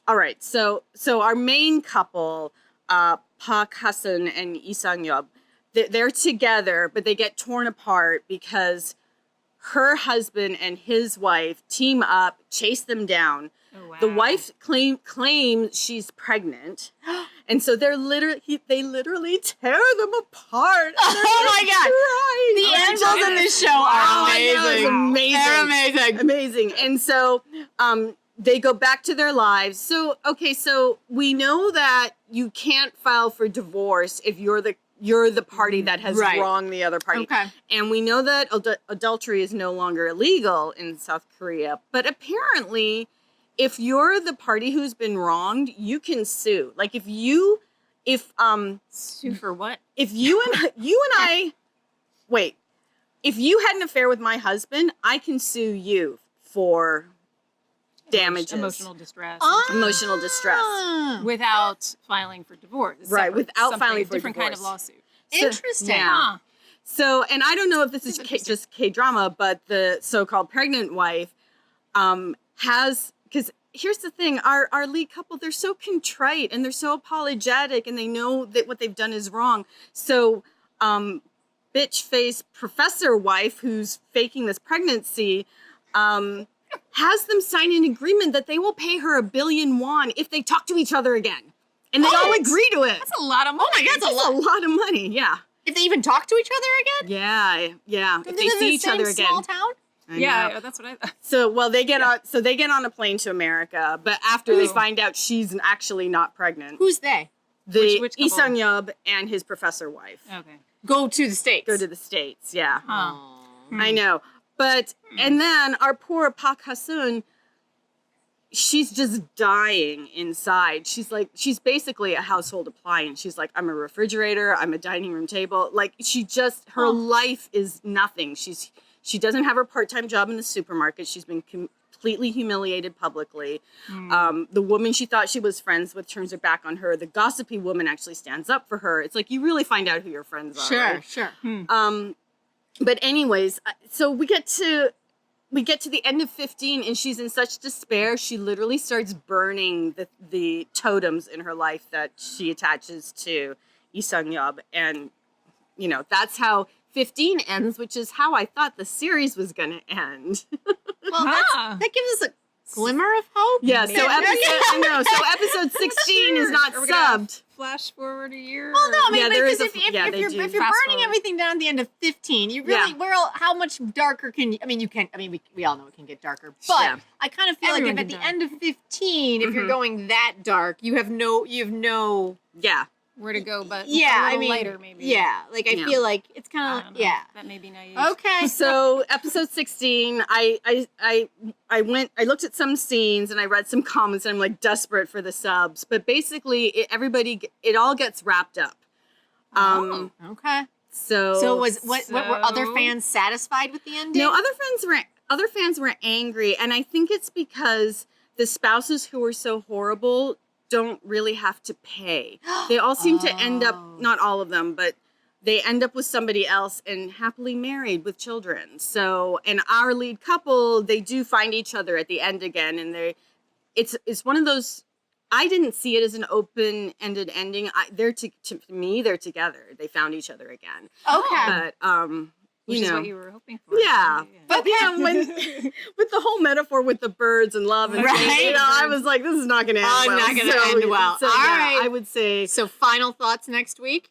Speaker 2: all right, so our main couple, Park Hasun and Lee Sang-yeop, they're together, but they get torn apart because her husband and his wife team up, chase them down.
Speaker 3: Oh, wow.
Speaker 2: The wife claims she's pregnant, and so they literally tear them apart.
Speaker 1: Oh my God! The angels in this show are amazing.
Speaker 2: Amazing.
Speaker 1: They're amazing.
Speaker 2: Amazing. And so they go back to their lives. So we know that you can't file for divorce if you're the party that has wronged the other party. Okay. And we know that adultery is no longer illegal in South Korea. But apparently, if you're the party who's been wronged, you can sue. Like
Speaker 3: sue for what?
Speaker 2: If you and I if you had an affair with my husband, I can sue you for damages.
Speaker 3: Emotional distress.
Speaker 2: Emotional distress.
Speaker 3: Without filing for divorce.
Speaker 2: Right, without filing for
Speaker 3: different
Speaker 2: divorce.
Speaker 3: kind of lawsuit.
Speaker 1: Interesting.
Speaker 2: Yeah. So, and I don't know if this is just K-drama, but the so-called pregnant wife has, because here's the thing, our lead couple, they're so contrite and they're so apologetic and they know that what they've done is wrong. So, bitch face professor wife who's faking this pregnancy, has them sign an agreement that they will pay her 1 billion won if they talk to each other again. And they all agree to it.
Speaker 3: That's a lot of money.
Speaker 1: Oh my God,
Speaker 2: That's a lot of money, yeah.
Speaker 1: If they even talk to each other again?
Speaker 2: Yeah.
Speaker 1: Do
Speaker 2: If
Speaker 1: they
Speaker 2: they
Speaker 1: live in
Speaker 2: see
Speaker 1: the
Speaker 2: each
Speaker 1: same
Speaker 2: other again.
Speaker 1: small town?
Speaker 2: I know.
Speaker 3: Yeah, that's what I thought.
Speaker 2: So, well, they get on a plane to America, but after they find out she's actually not pregnant,
Speaker 1: Who's they?
Speaker 2: the
Speaker 3: which
Speaker 2: Lee
Speaker 3: couple?
Speaker 2: Sung-yup and his professor wife
Speaker 3: Okay.
Speaker 1: Go to the States.
Speaker 2: go to the States. Yeah,
Speaker 3: Huh.
Speaker 2: I know. But and then our poor Park Ha-sun, she's just dying inside. She's basically a household appliance. She's like, I'm a refrigerator, I'm a dining room table. Like her life is nothing. She doesn't have her part-time job in the supermarket. She's been completely humiliated publicly. The woman she thought she was friends with turns her back on her. The gossipy woman actually stands up for her. It's like, you really find out who your friends are. Right?
Speaker 1: Sure.
Speaker 2: But anyways, so we get to the end of 15 and she's in such despair. She literally starts burning the totems in her life that she attaches to Lee Sung-yup. And, that's how 15 ends, which is how I thought the series was going to end.
Speaker 1: Well, that gives us a glimmer of hope.
Speaker 2: Yeah, so episode 16 is not
Speaker 3: Are we gonna
Speaker 2: subbed.
Speaker 3: Flash forward a year.
Speaker 1: Well, no, I mean,
Speaker 2: Yeah, there
Speaker 1: because
Speaker 2: is a-
Speaker 1: if
Speaker 2: yeah,
Speaker 1: you're
Speaker 2: they do.
Speaker 1: burning
Speaker 3: Fast forward.
Speaker 1: everything down at the end of 15, you really, how much darker can you? I mean, we all know it can get darker, but
Speaker 2: Yeah.
Speaker 1: I kind of feel
Speaker 3: Everyone
Speaker 1: like if
Speaker 3: can
Speaker 1: at
Speaker 3: die.
Speaker 1: the end of 15, if you're going that dark, you have no.
Speaker 2: Yeah.
Speaker 3: Where to go, but
Speaker 1: Yeah,
Speaker 3: a little
Speaker 1: I mean,
Speaker 3: later maybe.
Speaker 1: yeah, like I
Speaker 2: Yeah.
Speaker 1: feel like it's
Speaker 3: I
Speaker 1: kind
Speaker 3: don't
Speaker 1: of
Speaker 3: know.
Speaker 1: yeah.
Speaker 3: That may be naive.
Speaker 1: Okay.
Speaker 2: So episode 16, I looked at some scenes and I read some comments and I'm like desperate for the subs, but basically it all gets wrapped up.
Speaker 1: Okay.
Speaker 2: So
Speaker 1: So what were other
Speaker 3: So-
Speaker 1: fans satisfied with the ending?
Speaker 2: no, other fans were angry, and I think it's because the spouses who were so horrible don't really have to pay. They all seem to end up, not all of them, but they end up with somebody else and happily married with children. So, and our lead couple, they do find each other at the end again, and it's one of those. I didn't see it as an open-ended ending. To me, they're together. They found each other again.
Speaker 1: Okay.
Speaker 2: But
Speaker 3: Which
Speaker 2: you
Speaker 3: is
Speaker 2: know,
Speaker 3: what you were hoping for.
Speaker 2: yeah. But yeah, with the whole metaphor with the birds and love and
Speaker 1: Right.
Speaker 2: things, I was like, this is not going to end well.
Speaker 1: Not gonna end well.
Speaker 2: So,
Speaker 1: All
Speaker 2: yeah,
Speaker 1: right.
Speaker 2: I would say,
Speaker 1: So final thoughts next week.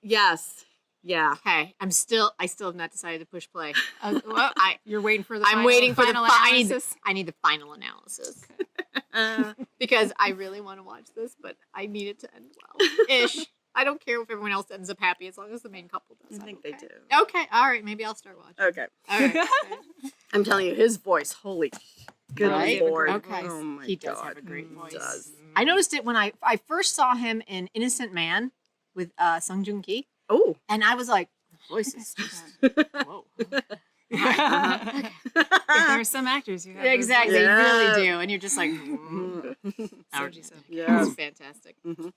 Speaker 2: yes, yeah.
Speaker 1: Okay. I still have not decided to push play.
Speaker 3: Well, you're waiting for the
Speaker 1: I'm
Speaker 3: final,
Speaker 1: waiting for the
Speaker 3: final
Speaker 1: I
Speaker 3: analysis.
Speaker 1: need the final analysis because I really want to watch this, but I need it to end well. Ish. I don't care if everyone else ends up happy as long as the main couple does.
Speaker 2: I think
Speaker 1: okay.
Speaker 2: they do.
Speaker 1: Okay. All right. Maybe I'll start watching.
Speaker 2: Okay.
Speaker 1: All right.
Speaker 2: I'm telling you, his voice, holy good
Speaker 1: Right?
Speaker 2: Lord.
Speaker 1: Okay.
Speaker 2: Oh my
Speaker 1: He does
Speaker 2: God.
Speaker 1: have a great
Speaker 2: He
Speaker 1: voice.
Speaker 2: does.
Speaker 1: I noticed it when I first saw him in Innocent Man with Sung Joong Ki,
Speaker 2: Oh.
Speaker 1: and I was like, voice is just whoa.
Speaker 3: There's some actors who have those
Speaker 1: Exactly,
Speaker 2: Yeah.
Speaker 1: they really do, and you're just like,
Speaker 3: Soji said.
Speaker 2: Yeah.
Speaker 1: it's fantastic.
Speaker 2: Mhm.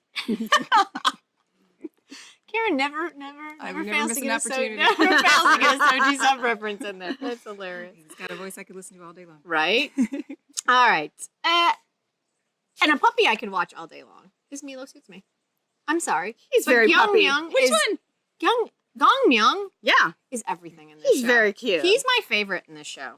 Speaker 1: Karen never
Speaker 3: never
Speaker 1: fails
Speaker 3: miss
Speaker 1: to
Speaker 3: an
Speaker 1: get a
Speaker 3: opportunity.
Speaker 1: never fails to get a Soji sub reference in there. That's hilarious,
Speaker 3: He's got a voice I could listen to all day long.
Speaker 1: right? All right, and a puppy I could watch all day long. His Melo suits me. I'm sorry,
Speaker 2: He's
Speaker 1: but
Speaker 2: very puppy.
Speaker 1: Myung
Speaker 2: Which
Speaker 1: is,
Speaker 2: one?
Speaker 1: Gong Myung
Speaker 2: Yeah.
Speaker 1: is everything in this
Speaker 2: He's
Speaker 1: show.
Speaker 2: very cute.
Speaker 1: He's my favorite in this show.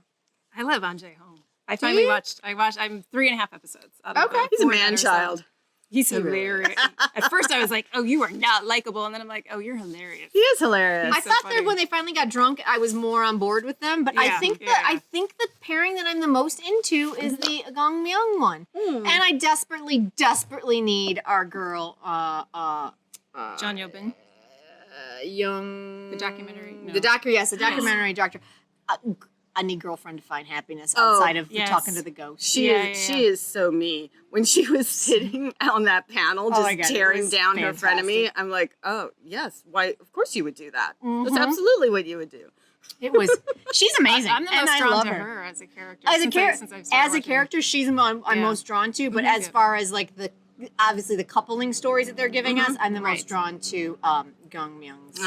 Speaker 3: I love Anjae Hong. I finally watched. I'm 3.5 episodes. Out of
Speaker 1: Okay.
Speaker 3: the
Speaker 2: He's a
Speaker 3: 4 that are
Speaker 2: man-child.
Speaker 3: subbed. He's
Speaker 2: He really
Speaker 3: hilarious. At first, I was like, "Oh, you are not likable," and then I'm like, "Oh, you're hilarious."
Speaker 2: He is hilarious.
Speaker 1: I
Speaker 3: so
Speaker 1: thought
Speaker 3: funny.
Speaker 1: that when they finally got drunk, I was more on board with them. But I
Speaker 3: Yeah,
Speaker 1: think
Speaker 3: yeah.
Speaker 1: I think the pairing that I'm the most into is the Gong Myung one, and I desperately need our girl,
Speaker 3: John Yobin,
Speaker 1: Young.
Speaker 3: the documentary. No.
Speaker 1: The doctor, yes, the documentary doctor. I need girlfriend to find happiness
Speaker 2: Oh,
Speaker 1: outside of
Speaker 3: yes.
Speaker 1: talking to the ghost.
Speaker 2: She is so me. When she was sitting on that panel,
Speaker 1: Oh my
Speaker 2: just
Speaker 1: God, it
Speaker 2: tearing
Speaker 1: was
Speaker 2: down her frenemy,
Speaker 1: fantastic.
Speaker 2: I'm like, oh yes, why? Of course you would do that.
Speaker 1: Mhm.
Speaker 2: That's absolutely what you would do.
Speaker 1: It was. She's amazing.
Speaker 3: I'm the
Speaker 1: and
Speaker 3: most
Speaker 1: I
Speaker 3: drawn
Speaker 1: love
Speaker 3: to
Speaker 1: her.
Speaker 3: her as a character.
Speaker 1: As a
Speaker 3: since
Speaker 1: character,
Speaker 3: I've started
Speaker 1: as a
Speaker 3: watching.
Speaker 1: character, she's the one I'm
Speaker 3: Yeah.
Speaker 1: most drawn to. But
Speaker 3: Mhm.
Speaker 1: as
Speaker 3: Yeah.
Speaker 1: far as like obviously the coupling stories that they're giving us, I'm the
Speaker 3: Right.
Speaker 1: most drawn to Gong Myung's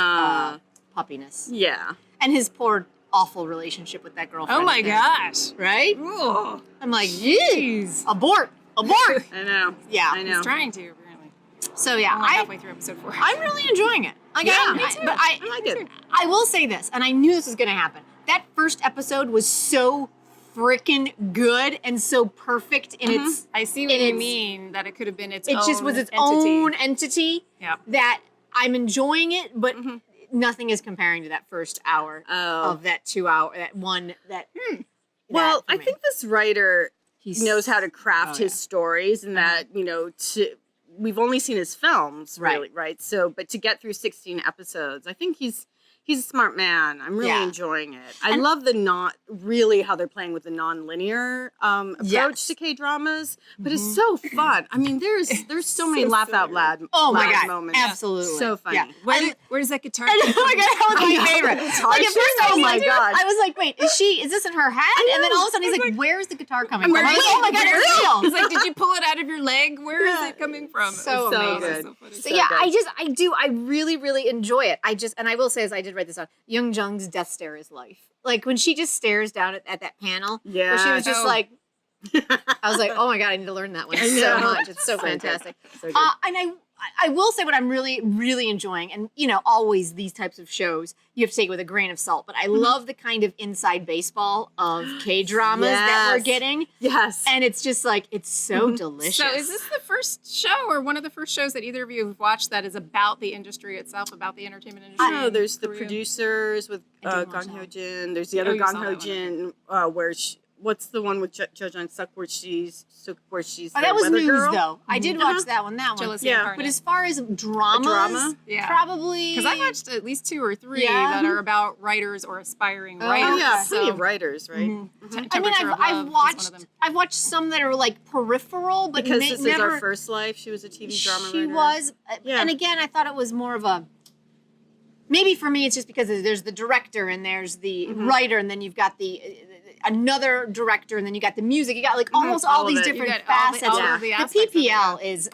Speaker 1: puppiness
Speaker 2: Yeah.
Speaker 1: and his poor awful relationship with that girlfriend.
Speaker 3: Oh my
Speaker 1: of theirs.
Speaker 3: gosh!
Speaker 1: Right?
Speaker 3: Ooh,
Speaker 1: I'm like, yee,
Speaker 3: jeez.
Speaker 1: abort.
Speaker 2: I know.
Speaker 1: Yeah.
Speaker 2: I know.
Speaker 3: He's trying to apparently.
Speaker 1: So yeah,
Speaker 3: I'm like halfway through episode 4.
Speaker 1: I'm really enjoying it. Like,
Speaker 2: Yeah,
Speaker 1: me
Speaker 2: me
Speaker 1: too.
Speaker 2: too.
Speaker 1: But
Speaker 2: I like it.
Speaker 1: I will say this, and I knew this was going to happen. That first episode was so freaking good and so perfect in its.
Speaker 3: I see what you mean, that it could have been its own
Speaker 1: It just was its
Speaker 3: entity.
Speaker 1: own entity.
Speaker 3: Yeah.
Speaker 1: That I'm enjoying it, but nothing is comparing to that first hour of that 2 hour, that one, that.
Speaker 2: Well,
Speaker 1: that
Speaker 2: I
Speaker 1: for me.
Speaker 2: think this writer knows how to craft his
Speaker 1: yeah.
Speaker 2: stories, and that, we've only seen his films, really, right? So, but to get through 16 episodes, I think he's a smart man. I'm really enjoying it. I love how they're playing with the non-linear approach to K-dramas, but it's so fun. I mean, there's so many laugh out loud moments.
Speaker 1: Absolutely.
Speaker 2: So funny.
Speaker 3: Yeah. Where's that guitar?
Speaker 1: Oh my god, that was my favorite. Like, at first
Speaker 2: Oh my god.
Speaker 1: I was like, wait, is this in her head? And then all of a sudden he's like, where's the guitar coming from? I was like, oh my god, it's real.
Speaker 3: He's like, did you pull it out of your leg? Where is it coming from?
Speaker 1: So
Speaker 3: It's
Speaker 1: amazing.
Speaker 2: good.
Speaker 3: So funny.
Speaker 1: So yeah, I really, really enjoy it. And I will say, as I did write this down, Young Jung's death stare is life. Like when she just stares down at that panel, where she was just like, I was like, oh my god, I need to learn that one so much. It's so fantastic.
Speaker 2: So good.
Speaker 1: And I will say what I'm really, really enjoying, and always these types of shows you have to take it with a grain of salt, but I love the kind of inside baseball of K-dramas that we're getting.
Speaker 2: Yes.
Speaker 1: And it's just like, it's so delicious.
Speaker 3: So is this the first show or one of the first shows that either of you have watched that is about the industry itself, about the entertainment industry?
Speaker 2: No, there's the
Speaker 3: Korea?
Speaker 2: producers with
Speaker 1: didn't
Speaker 2: Gong
Speaker 1: watch
Speaker 2: Ho
Speaker 1: that.
Speaker 2: Jin. There's the other
Speaker 3: you
Speaker 2: Gong
Speaker 3: saw
Speaker 2: Ho
Speaker 3: that one,
Speaker 2: Jin, where what's the one with Jo Jun Suk where she's
Speaker 1: Oh,
Speaker 2: the
Speaker 1: that was
Speaker 2: weather
Speaker 1: news,
Speaker 2: girl?
Speaker 1: though. I did watch that one.
Speaker 3: Jealousy
Speaker 2: Yeah.
Speaker 3: Incarnate.
Speaker 1: But as far as dramas,
Speaker 2: drama?
Speaker 3: Yeah.
Speaker 1: probably.
Speaker 3: Because I watched at least 2 or 3
Speaker 1: Yeah.
Speaker 3: that are about writers or aspiring
Speaker 1: Oh,
Speaker 3: writers.
Speaker 2: Oh yeah,
Speaker 1: So-
Speaker 2: plenty of writers, right?
Speaker 1: I mean,
Speaker 3: Temperature of Love
Speaker 1: I've
Speaker 3: is one of them.
Speaker 1: watched some that are like peripheral, but
Speaker 2: Because this is
Speaker 1: never.
Speaker 2: Our First Life. She was a TV drama
Speaker 1: She
Speaker 2: writer.
Speaker 1: was,
Speaker 2: Yeah.
Speaker 1: and again, I thought it was more of a. Maybe for me, it's just because there's the director and there's the writer, and then you've got the another director, and then you got the music. You got like almost all
Speaker 2: All of
Speaker 1: these
Speaker 2: it.
Speaker 1: different
Speaker 3: You got all the-
Speaker 1: facets.
Speaker 3: all of the
Speaker 1: The
Speaker 3: aspects of it,
Speaker 1: PPL is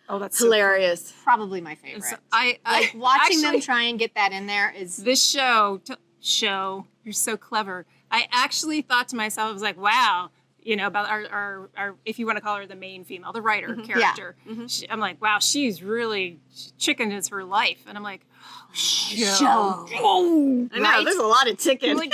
Speaker 3: Oh, that's
Speaker 2: Hilarious.
Speaker 1: probably my favorite.
Speaker 3: So I
Speaker 1: Like watching them
Speaker 3: actually-
Speaker 1: try and get that in there is.
Speaker 3: This show, you're so clever. I actually thought to myself, I was like, wow, about our if you want to call her the main female, the writer character. I'm like, wow, she's really, chicken is her life. And I'm like,
Speaker 1: Show.
Speaker 3: oh,
Speaker 2: I know, there's a lot of ticket.
Speaker 3: like,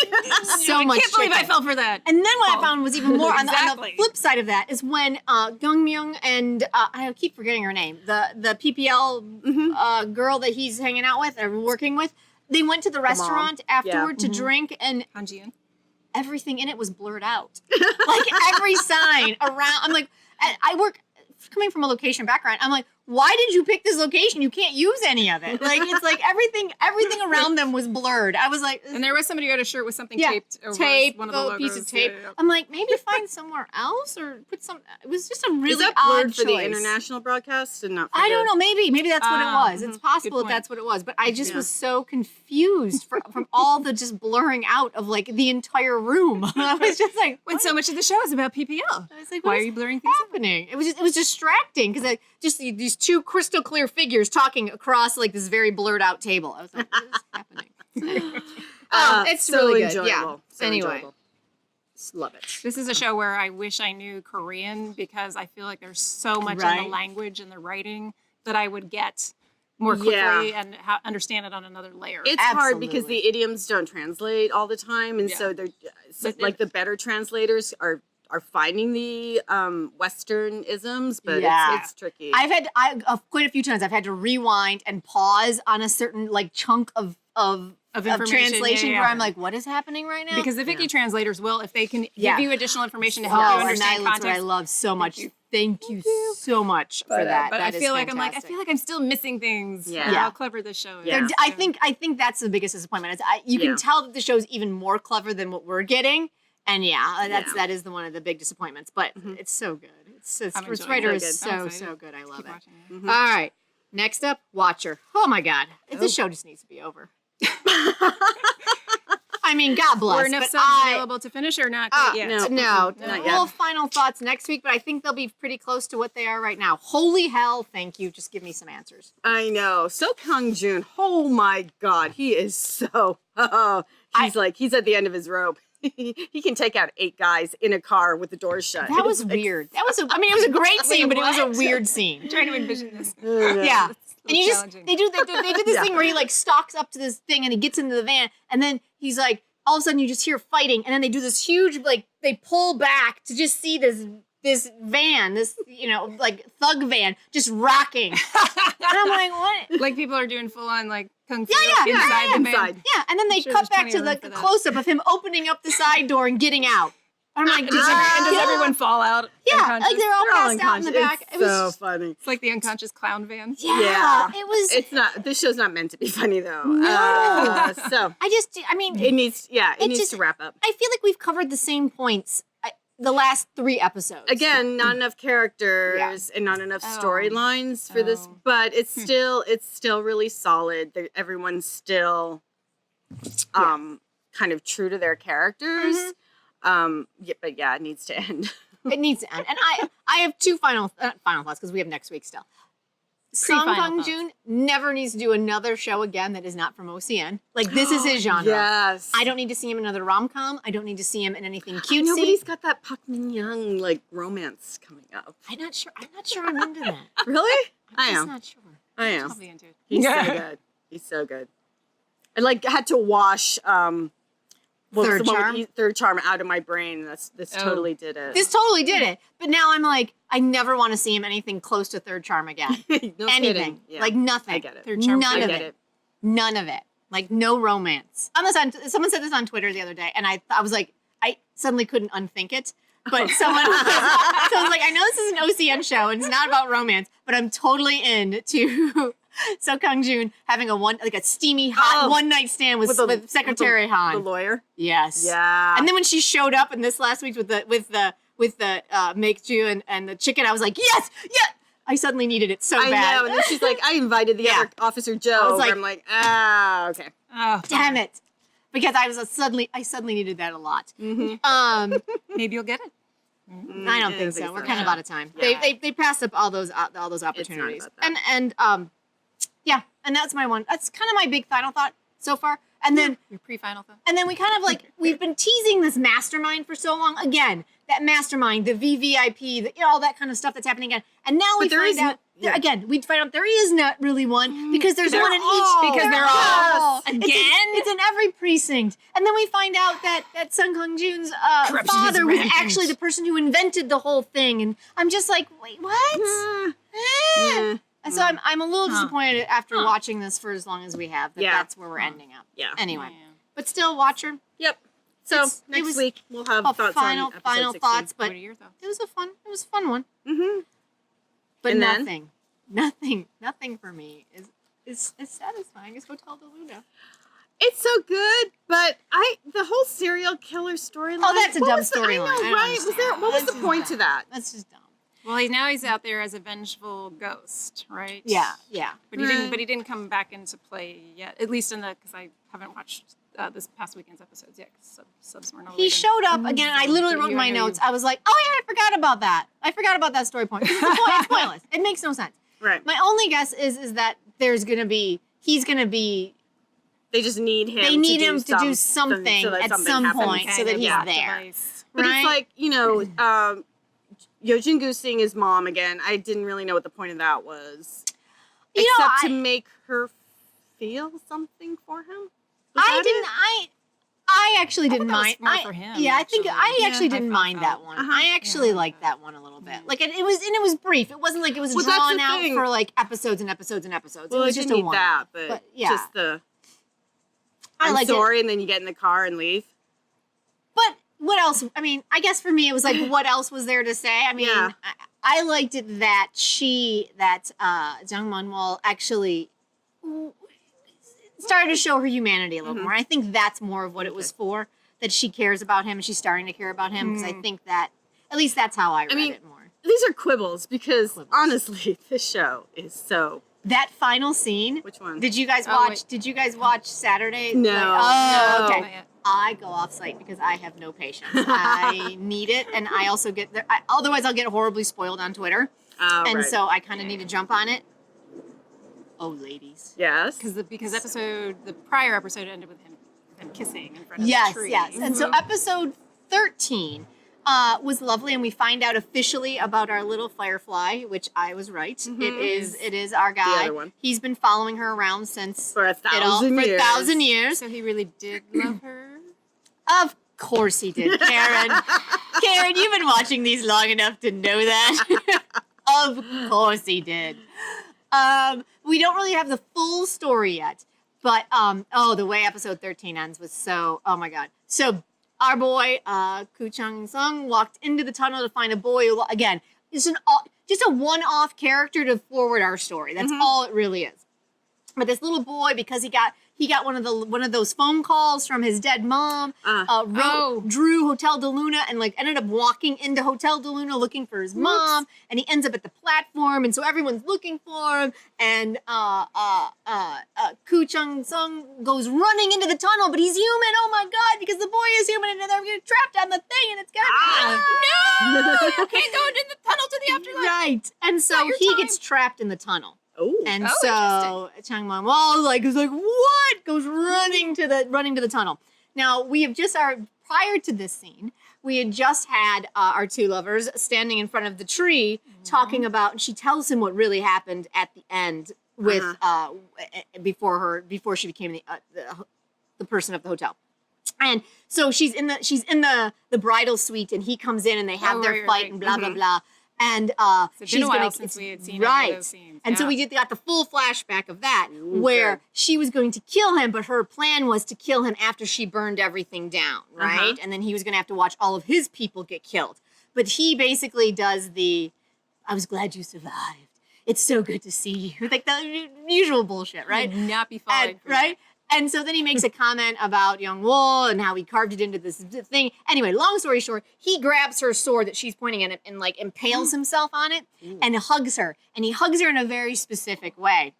Speaker 1: So much
Speaker 3: I can't believe I
Speaker 1: chicken.
Speaker 3: fell for that.
Speaker 1: And then what I found was even more on the
Speaker 3: Exactly.
Speaker 1: flip side of that is when Young Myung and I keep forgetting her name, the PPL girl that he's hanging out with or working with, they went to the restaurant afterward to drink, and
Speaker 3: Han Ji-eun.
Speaker 1: everything in it was blurred out. Like every sign around. I'm like, I work coming from a location background. I'm like, why did you pick this location? You can't use any of it. Like it's like everything around them was blurred. I was like,
Speaker 3: And there was somebody who had a shirt with something
Speaker 1: yeah,
Speaker 3: taped over
Speaker 1: tape,
Speaker 3: one of the
Speaker 1: a
Speaker 3: logos.
Speaker 1: piece of tape.
Speaker 3: Yeah, yeah.
Speaker 1: I'm like, maybe find somewhere else or put some. It was just a really
Speaker 2: Is that
Speaker 1: odd
Speaker 2: blurred for
Speaker 1: choice.
Speaker 2: the international broadcast and not for
Speaker 1: I don't
Speaker 2: the-
Speaker 1: know. Maybe that's what it was. It's possible
Speaker 3: Good
Speaker 1: that
Speaker 3: point.
Speaker 1: that's what it was. But I just was so confused from all the just blurring out of like the entire room. I was just like,
Speaker 3: When so much of the show is about PPL.
Speaker 1: I was like,
Speaker 3: Why
Speaker 1: what
Speaker 3: are
Speaker 1: is
Speaker 3: you blurring things out?
Speaker 1: happening? It was distracting because just these two crystal clear figures talking across like this very blurred out table. I was like, what is happening? It's
Speaker 2: so
Speaker 1: really good.
Speaker 2: enjoyable.
Speaker 1: Yeah.
Speaker 2: So
Speaker 1: Anyway,
Speaker 2: enjoyable.
Speaker 1: just love it.
Speaker 3: This is a show where I wish I knew Korean because I feel like there's so much in
Speaker 1: Right.
Speaker 3: the language and the writing that I would get more quickly and understand it on another layer.
Speaker 2: It's hard because
Speaker 1: Absolutely.
Speaker 2: the idioms don't translate all the time, and so they're like the better translators are finding the Western isms, but
Speaker 1: Yeah.
Speaker 2: it's tricky.
Speaker 1: I've had quite a few times I've had to rewind and pause on a certain like chunk of
Speaker 3: information,
Speaker 1: translation
Speaker 3: yeah.
Speaker 1: where I'm like, what is happening right now?
Speaker 3: because the Viki translators will, if they can
Speaker 1: Yeah.
Speaker 3: give you additional information to help you
Speaker 1: and
Speaker 3: understand
Speaker 1: that's what I
Speaker 3: context.
Speaker 1: love so much.
Speaker 3: you.
Speaker 1: Thank you so much for that.
Speaker 3: But
Speaker 1: That
Speaker 3: I
Speaker 1: is
Speaker 3: feel like
Speaker 1: fantastic.
Speaker 3: I feel like I'm still missing things.
Speaker 2: Yeah.
Speaker 3: from
Speaker 1: Yeah.
Speaker 3: how clever this show is.
Speaker 2: Yeah.
Speaker 1: I think that's the biggest disappointment. Is you
Speaker 2: Yeah.
Speaker 1: can tell that the show's even more clever than what we're getting, and that is one of the big disappointments. But it's so good. It's
Speaker 3: I'm
Speaker 1: its
Speaker 3: enjoying
Speaker 1: writer
Speaker 3: it.
Speaker 1: is
Speaker 3: I'm
Speaker 1: so
Speaker 3: excited.
Speaker 1: good. I love
Speaker 3: Keep
Speaker 1: it.
Speaker 3: watching it.
Speaker 1: All right, next up, Watcher. Oh my God, this show just needs to be over. I mean, God bless.
Speaker 3: Were enough
Speaker 1: but
Speaker 3: subs
Speaker 1: I-
Speaker 3: available to finish or not? quite yet?
Speaker 2: no.
Speaker 1: No,
Speaker 2: Not
Speaker 1: we'll
Speaker 2: yet.
Speaker 1: final thoughts next week, but I think they'll be pretty close to what they are right now. Holy hell, thank you. Just give me some answers.
Speaker 2: I know. So Kang Joon, oh my God, he is so. He's at the end of his rope. He can take out 8 guys in a car with the doors shut.
Speaker 1: That was weird. That was it was a great scene, but it was a
Speaker 3: what?
Speaker 1: weird scene.
Speaker 3: I'm trying to envision this.
Speaker 1: Yeah. And you just
Speaker 3: challenging.
Speaker 1: they did this thing where he like stalks up to this thing and he gets into the van and then he's like all of a sudden you just hear fighting and then they do this huge like they pull back to just see this van, this, like thug van just rocking. And I'm like, what?
Speaker 3: Like people are doing full on like kung fu
Speaker 1: Yeah,
Speaker 3: inside the van.
Speaker 1: Yeah, and then they
Speaker 3: Sure,
Speaker 1: cut
Speaker 3: there's
Speaker 1: back to
Speaker 3: plenty of
Speaker 1: the
Speaker 3: room for that.
Speaker 1: close-up of him opening up the side door and getting out. I'm like,
Speaker 3: And does everyone fall out?
Speaker 1: Yeah,
Speaker 3: unconscious?
Speaker 1: like they're all
Speaker 2: They're all
Speaker 1: passed out in the
Speaker 2: unconscious.
Speaker 1: back.
Speaker 2: It's so funny.
Speaker 3: It's like the unconscious clown van.
Speaker 1: Yeah, it was.
Speaker 2: It's not. This show's not meant to be funny though.
Speaker 1: No.
Speaker 2: So
Speaker 1: I mean,
Speaker 2: it needs. Yeah, it needs
Speaker 1: just-
Speaker 2: to wrap up.
Speaker 1: I feel like we've covered the same points the last 3 episodes.
Speaker 2: Again, not enough characters and not enough storylines for this, but it's still really solid. Everyone's still kind of true to their characters. But yeah, it needs to end.
Speaker 1: It needs to end. And I have 2 final thoughts because we have next week still. Song
Speaker 3: Pre-final
Speaker 1: Kang
Speaker 3: thoughts.
Speaker 1: Jun never needs to do another show again that is not from OCN. Like, this is his genre.
Speaker 2: Yes.
Speaker 1: I don't need to see him in another rom-com. I don't need to see him in anything cutesy.
Speaker 2: Nobody's got that Park Min Young like romance coming up.
Speaker 1: I'm not sure I'm into that.
Speaker 2: Really?
Speaker 1: I'm
Speaker 2: I
Speaker 1: just
Speaker 2: am.
Speaker 1: not sure.
Speaker 2: I
Speaker 3: I'll
Speaker 2: am.
Speaker 3: be into it.
Speaker 2: He's so good. He's so good. I like had to wash what was
Speaker 1: Third
Speaker 2: the one
Speaker 1: Charm?
Speaker 2: with Third Charm out of my brain. This totally did it.
Speaker 1: This totally did it. But now I'm like, I never want to see him anything close to Third Charm again.
Speaker 2: No
Speaker 1: Anything.
Speaker 2: kidding. Yeah.
Speaker 1: Like nothing.
Speaker 2: I get it.
Speaker 3: Third Charm,
Speaker 1: None
Speaker 2: I
Speaker 1: of
Speaker 2: get
Speaker 1: it.
Speaker 2: it.
Speaker 1: None of it. Like no romance. Someone said this on Twitter the other day, and I was like, I suddenly couldn't unthink it. But someone so I was like, I know this is an OCN show and it's not about romance, but I'm totally into So Kang Jun having a steamy hot one night stand with Secretary Han.
Speaker 2: The lawyer.
Speaker 1: Yes.
Speaker 2: Yeah.
Speaker 1: And then when she showed up in this last week with the make Ju and the chicken, I was like, yes. I suddenly needed it so
Speaker 2: I
Speaker 1: bad.
Speaker 2: know. And then she's like, I invited the other Officer Joe.
Speaker 1: I was like,
Speaker 2: I'm like, okay.
Speaker 3: Oh,
Speaker 1: damn it. Because I suddenly needed that a lot.
Speaker 3: maybe you'll get it.
Speaker 1: I don't think so. We're kind of out of time.
Speaker 2: Yeah.
Speaker 1: They passed up all those opportunities.
Speaker 2: about that.
Speaker 1: And that's my one. That's kind of my big final thought so far. And then
Speaker 3: Your pre-final thought.
Speaker 1: And then we kind of we've been teasing this mastermind for so long. Again, that mastermind, the VVIP, all that kind of stuff that's happening again. And now we find out, we find out there is not really one because there's one in each.
Speaker 3: Because they're all
Speaker 1: Again?
Speaker 3: again.
Speaker 1: It's in every precinct. And then we find out that Sung Kang Jun's
Speaker 3: Corruption is
Speaker 1: father was
Speaker 3: rampant.
Speaker 1: actually the person who invented the whole thing. And I'm just like, wait, what? And so I'm a little disappointed after watching this for as long as we have that that's where we're ending up.
Speaker 2: Yeah.
Speaker 1: Anyway,
Speaker 3: Yeah.
Speaker 1: but still, watcher.
Speaker 2: Yep. So
Speaker 1: It
Speaker 2: next
Speaker 1: was
Speaker 2: week we'll have
Speaker 1: a
Speaker 2: thoughts
Speaker 1: final
Speaker 2: on episode 16.
Speaker 1: thoughts, but
Speaker 3: What are your thoughts?
Speaker 1: it was a fun one.
Speaker 2: Mm-hmm.
Speaker 1: But
Speaker 2: And then?
Speaker 1: nothing for me is as satisfying as Hotel de Luna.
Speaker 2: It's so good, but the whole serial killer storyline.
Speaker 1: Oh, that's a
Speaker 2: what
Speaker 1: dumb
Speaker 2: was the-
Speaker 1: storyline.
Speaker 2: I
Speaker 1: I
Speaker 2: know,
Speaker 1: don't
Speaker 2: right? What was
Speaker 1: That's
Speaker 2: the point to that?
Speaker 1: That's just dumb.
Speaker 3: Well, he's out there as a vengeful ghost, right?
Speaker 1: Yeah.
Speaker 3: But he didn't come back into play yet. At least because I haven't watched this past weekend's episodes yet. Subs weren't
Speaker 1: He showed up again. I literally wrote in my notes. I was like, oh yeah, I forgot about that. I forgot about that story point. It's pointless. It makes no sense.
Speaker 2: Right.
Speaker 1: My only guess is that he's gonna be.
Speaker 2: They just need him.
Speaker 1: They need him to do
Speaker 2: something
Speaker 1: something
Speaker 2: so that
Speaker 1: at
Speaker 2: something
Speaker 1: some
Speaker 2: happens.
Speaker 1: point so that he's there.
Speaker 2: But
Speaker 1: Right?
Speaker 2: it's like, Yojin Gu seeing his mom again. I didn't really know what the point of that was. Except to make her feel something for him.
Speaker 1: I actually didn't
Speaker 3: that was
Speaker 1: mind.
Speaker 3: more for him,
Speaker 1: I think
Speaker 3: actually.
Speaker 1: I actually
Speaker 3: Yeah,
Speaker 1: didn't
Speaker 3: I
Speaker 1: mind
Speaker 3: felt
Speaker 1: that one.
Speaker 2: Uh-huh.
Speaker 1: I actually liked that one a little bit. Like it was brief. It wasn't like it was
Speaker 2: Well, that's
Speaker 1: drawn
Speaker 2: the
Speaker 1: out
Speaker 2: thing.
Speaker 1: for like episodes and episodes and episodes.
Speaker 2: Well,
Speaker 1: it was
Speaker 2: I
Speaker 1: just
Speaker 2: didn't
Speaker 1: a
Speaker 2: need
Speaker 1: one.
Speaker 2: that, but
Speaker 1: yeah.
Speaker 2: just the
Speaker 1: I
Speaker 2: I'm
Speaker 1: liked
Speaker 2: sorry,
Speaker 1: it.
Speaker 2: and then you get in the car and leave.
Speaker 1: But what else? I mean, I guess for me it was like, what else was there to say? I mean,
Speaker 2: Yeah.
Speaker 1: I liked it that Jung Manwol actually started to show her humanity a little more. I think that's more of what it was for. That she cares about him and she's starting to care about him because I think that at least that's how I read it more.
Speaker 2: These are quibbles because honestly, this show is so.
Speaker 1: That final scene.
Speaker 2: Which one?
Speaker 1: Did you guys
Speaker 3: Oh,
Speaker 1: watch?
Speaker 3: wait.
Speaker 1: Did you guys watch Saturday?
Speaker 2: No.
Speaker 1: Oh,
Speaker 2: No.
Speaker 1: okay.
Speaker 3: Not yet.
Speaker 1: I go off site because I have no patience. I need it, and I also get there. Otherwise, I'll get horribly spoiled on Twitter, and so I kind of need to jump on it. Oh, ladies.
Speaker 2: Yes.
Speaker 3: Because the prior episode ended with them kissing in front of
Speaker 1: Yes,
Speaker 3: the tree.
Speaker 1: yes. And so episode 13 was lovely, and we find out officially about our little firefly, which I was right. It is our guy.
Speaker 2: other one.
Speaker 1: He's been following her around since
Speaker 2: For 1,000 years.
Speaker 1: For 1,000 years.
Speaker 3: So he really did love her.
Speaker 1: Of course he did, Karen. Karen, you've been watching these long enough to know that. Of course he did. We don't really have the full story yet, but the way episode 13 ends was so, oh my God. So our boy, Koo Chang-sung, walked into the tunnel to find a boy who, again, is just a one-off character to forward our story. That's all it really is. But this little boy, because he got one of those phone calls from his dead mom, drew Hotel de Luna and ended up walking into Hotel de Luna looking for his mom, and he ends up at the platform, and so everyone's looking for him, and Koo Chang-sung goes running into the tunnel, but he's human, oh my God, because the boy is human, and they're getting trapped on the thing, and it's gonna
Speaker 3: No! You can't go into the tunnel to the afterlife.
Speaker 1: Right. And so he gets trapped in the tunnel.
Speaker 2: Oh.
Speaker 1: And so Chang Man-wol is like, what? Goes running to the tunnel. Now we have just prior to this scene, we had just had our two lovers standing in front of the tree talking about, and she tells him what really happened at the end with before she became the person of the hotel. And so she's in the bridal suite, and he comes in, and they have their fight and blah blah blah. And
Speaker 3: it's been a while since we had seen any of those scenes.
Speaker 1: And so we got the full flashback of that, where she was going to kill him, but her plan was to kill him after she burned everything down, right? And then he was going to have to watch all of his people get killed. But he basically does I was glad you survived. It's so good to see you. Like the usual bullshit, right?
Speaker 3: Would not be falling for
Speaker 1: right? And so then he makes a comment about Young-wol and how he carved it into this thing. Anyway, long story short, he grabs her sword that she's pointing at him and impales himself on it and hugs her. And he hugs her in a very specific way.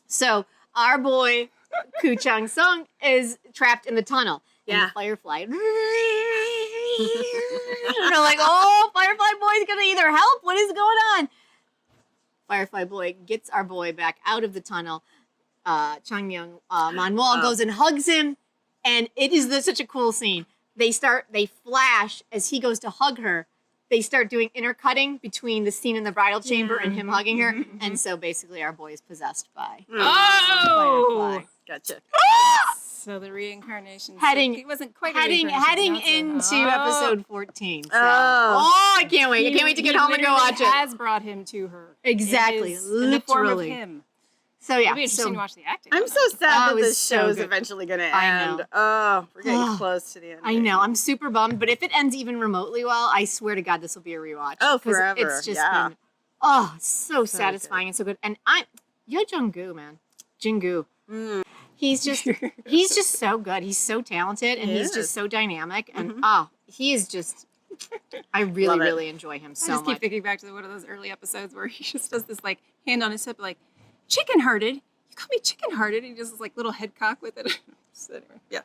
Speaker 1: So our boy, Koo Chang-sung, is trapped in the tunnel. And the Firefly. And they're like, oh, Firefly Boy's going to either help. What is going on? Firefly Boy gets our boy back out of the tunnel. Chang Man-wol goes and hugs him, and it is such a cool scene. They flash as he goes to hug her. They start doing intercutting between the scene in the bridal chamber and him hugging her, and so basically our boy is possessed by Firefly.
Speaker 2: Gotcha.
Speaker 3: So the reincarnation.
Speaker 1: Heading
Speaker 3: wasn't quite
Speaker 1: heading into episode 14. So.
Speaker 2: Oh.
Speaker 1: I can't wait! I can't wait to get home and go watch it.
Speaker 3: Has brought him to her.
Speaker 1: Exactly,
Speaker 3: In the form of
Speaker 1: literally.
Speaker 3: him.
Speaker 1: So yeah,
Speaker 3: It'll be interesting to watch the acting.
Speaker 2: I'm so sad that
Speaker 1: it was
Speaker 2: this
Speaker 1: so
Speaker 2: show's
Speaker 1: good.
Speaker 2: eventually going to end.
Speaker 1: I know.
Speaker 2: Oh, we're getting close to the end.
Speaker 1: I know. I'm super bummed, but if it ends even remotely well, I swear to God, this will be a rewatch.
Speaker 2: Oh,
Speaker 1: 'Cause
Speaker 2: forever.
Speaker 1: It's just been, so satisfying
Speaker 2: good.
Speaker 1: and so good. And Yo Jung-gu, man, Jin-gu. He's just so good. He's so talented, and he's just so dynamic. And he is just. I really, really enjoy him so
Speaker 3: I just keep
Speaker 1: much.
Speaker 3: thinking back to one of those early episodes where he just does this hand on his hip, chicken-hearted. You call me chicken-hearted? He does this little head cock with it. So anyway, yeah,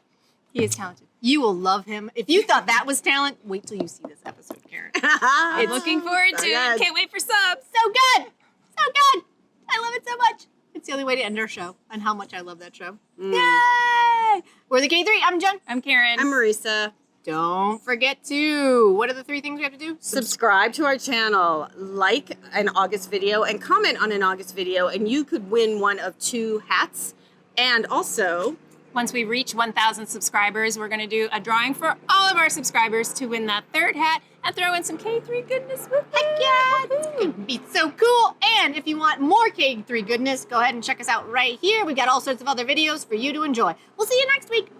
Speaker 3: he is talented.
Speaker 1: You will love him. If you thought that was talent, wait till you see this episode, Karen.
Speaker 3: I'm looking forward to it. Can't wait for subs.
Speaker 1: So good. So good. I love it so much. It's the only way to end our show and how much I love that show. Yay! We're the K3. I'm Jen.
Speaker 3: I'm Karen.
Speaker 2: I'm Marisa.
Speaker 1: Don't forget to, what are the 3 things we have to do?
Speaker 2: Subscribe to our channel, like an August video, and comment on an August video, and you could win one of 2 hats. And also,
Speaker 3: once we reach 1,000 subscribers, we're going to do a drawing for all of our subscribers to win that 3rd hat and throw in some K3 goodness with it.
Speaker 1: Heck yeah! It's going to be so cool. And if you want more K3 goodness, go ahead and check us out right here. We've got all sorts of other videos for you to enjoy. We'll see you next week.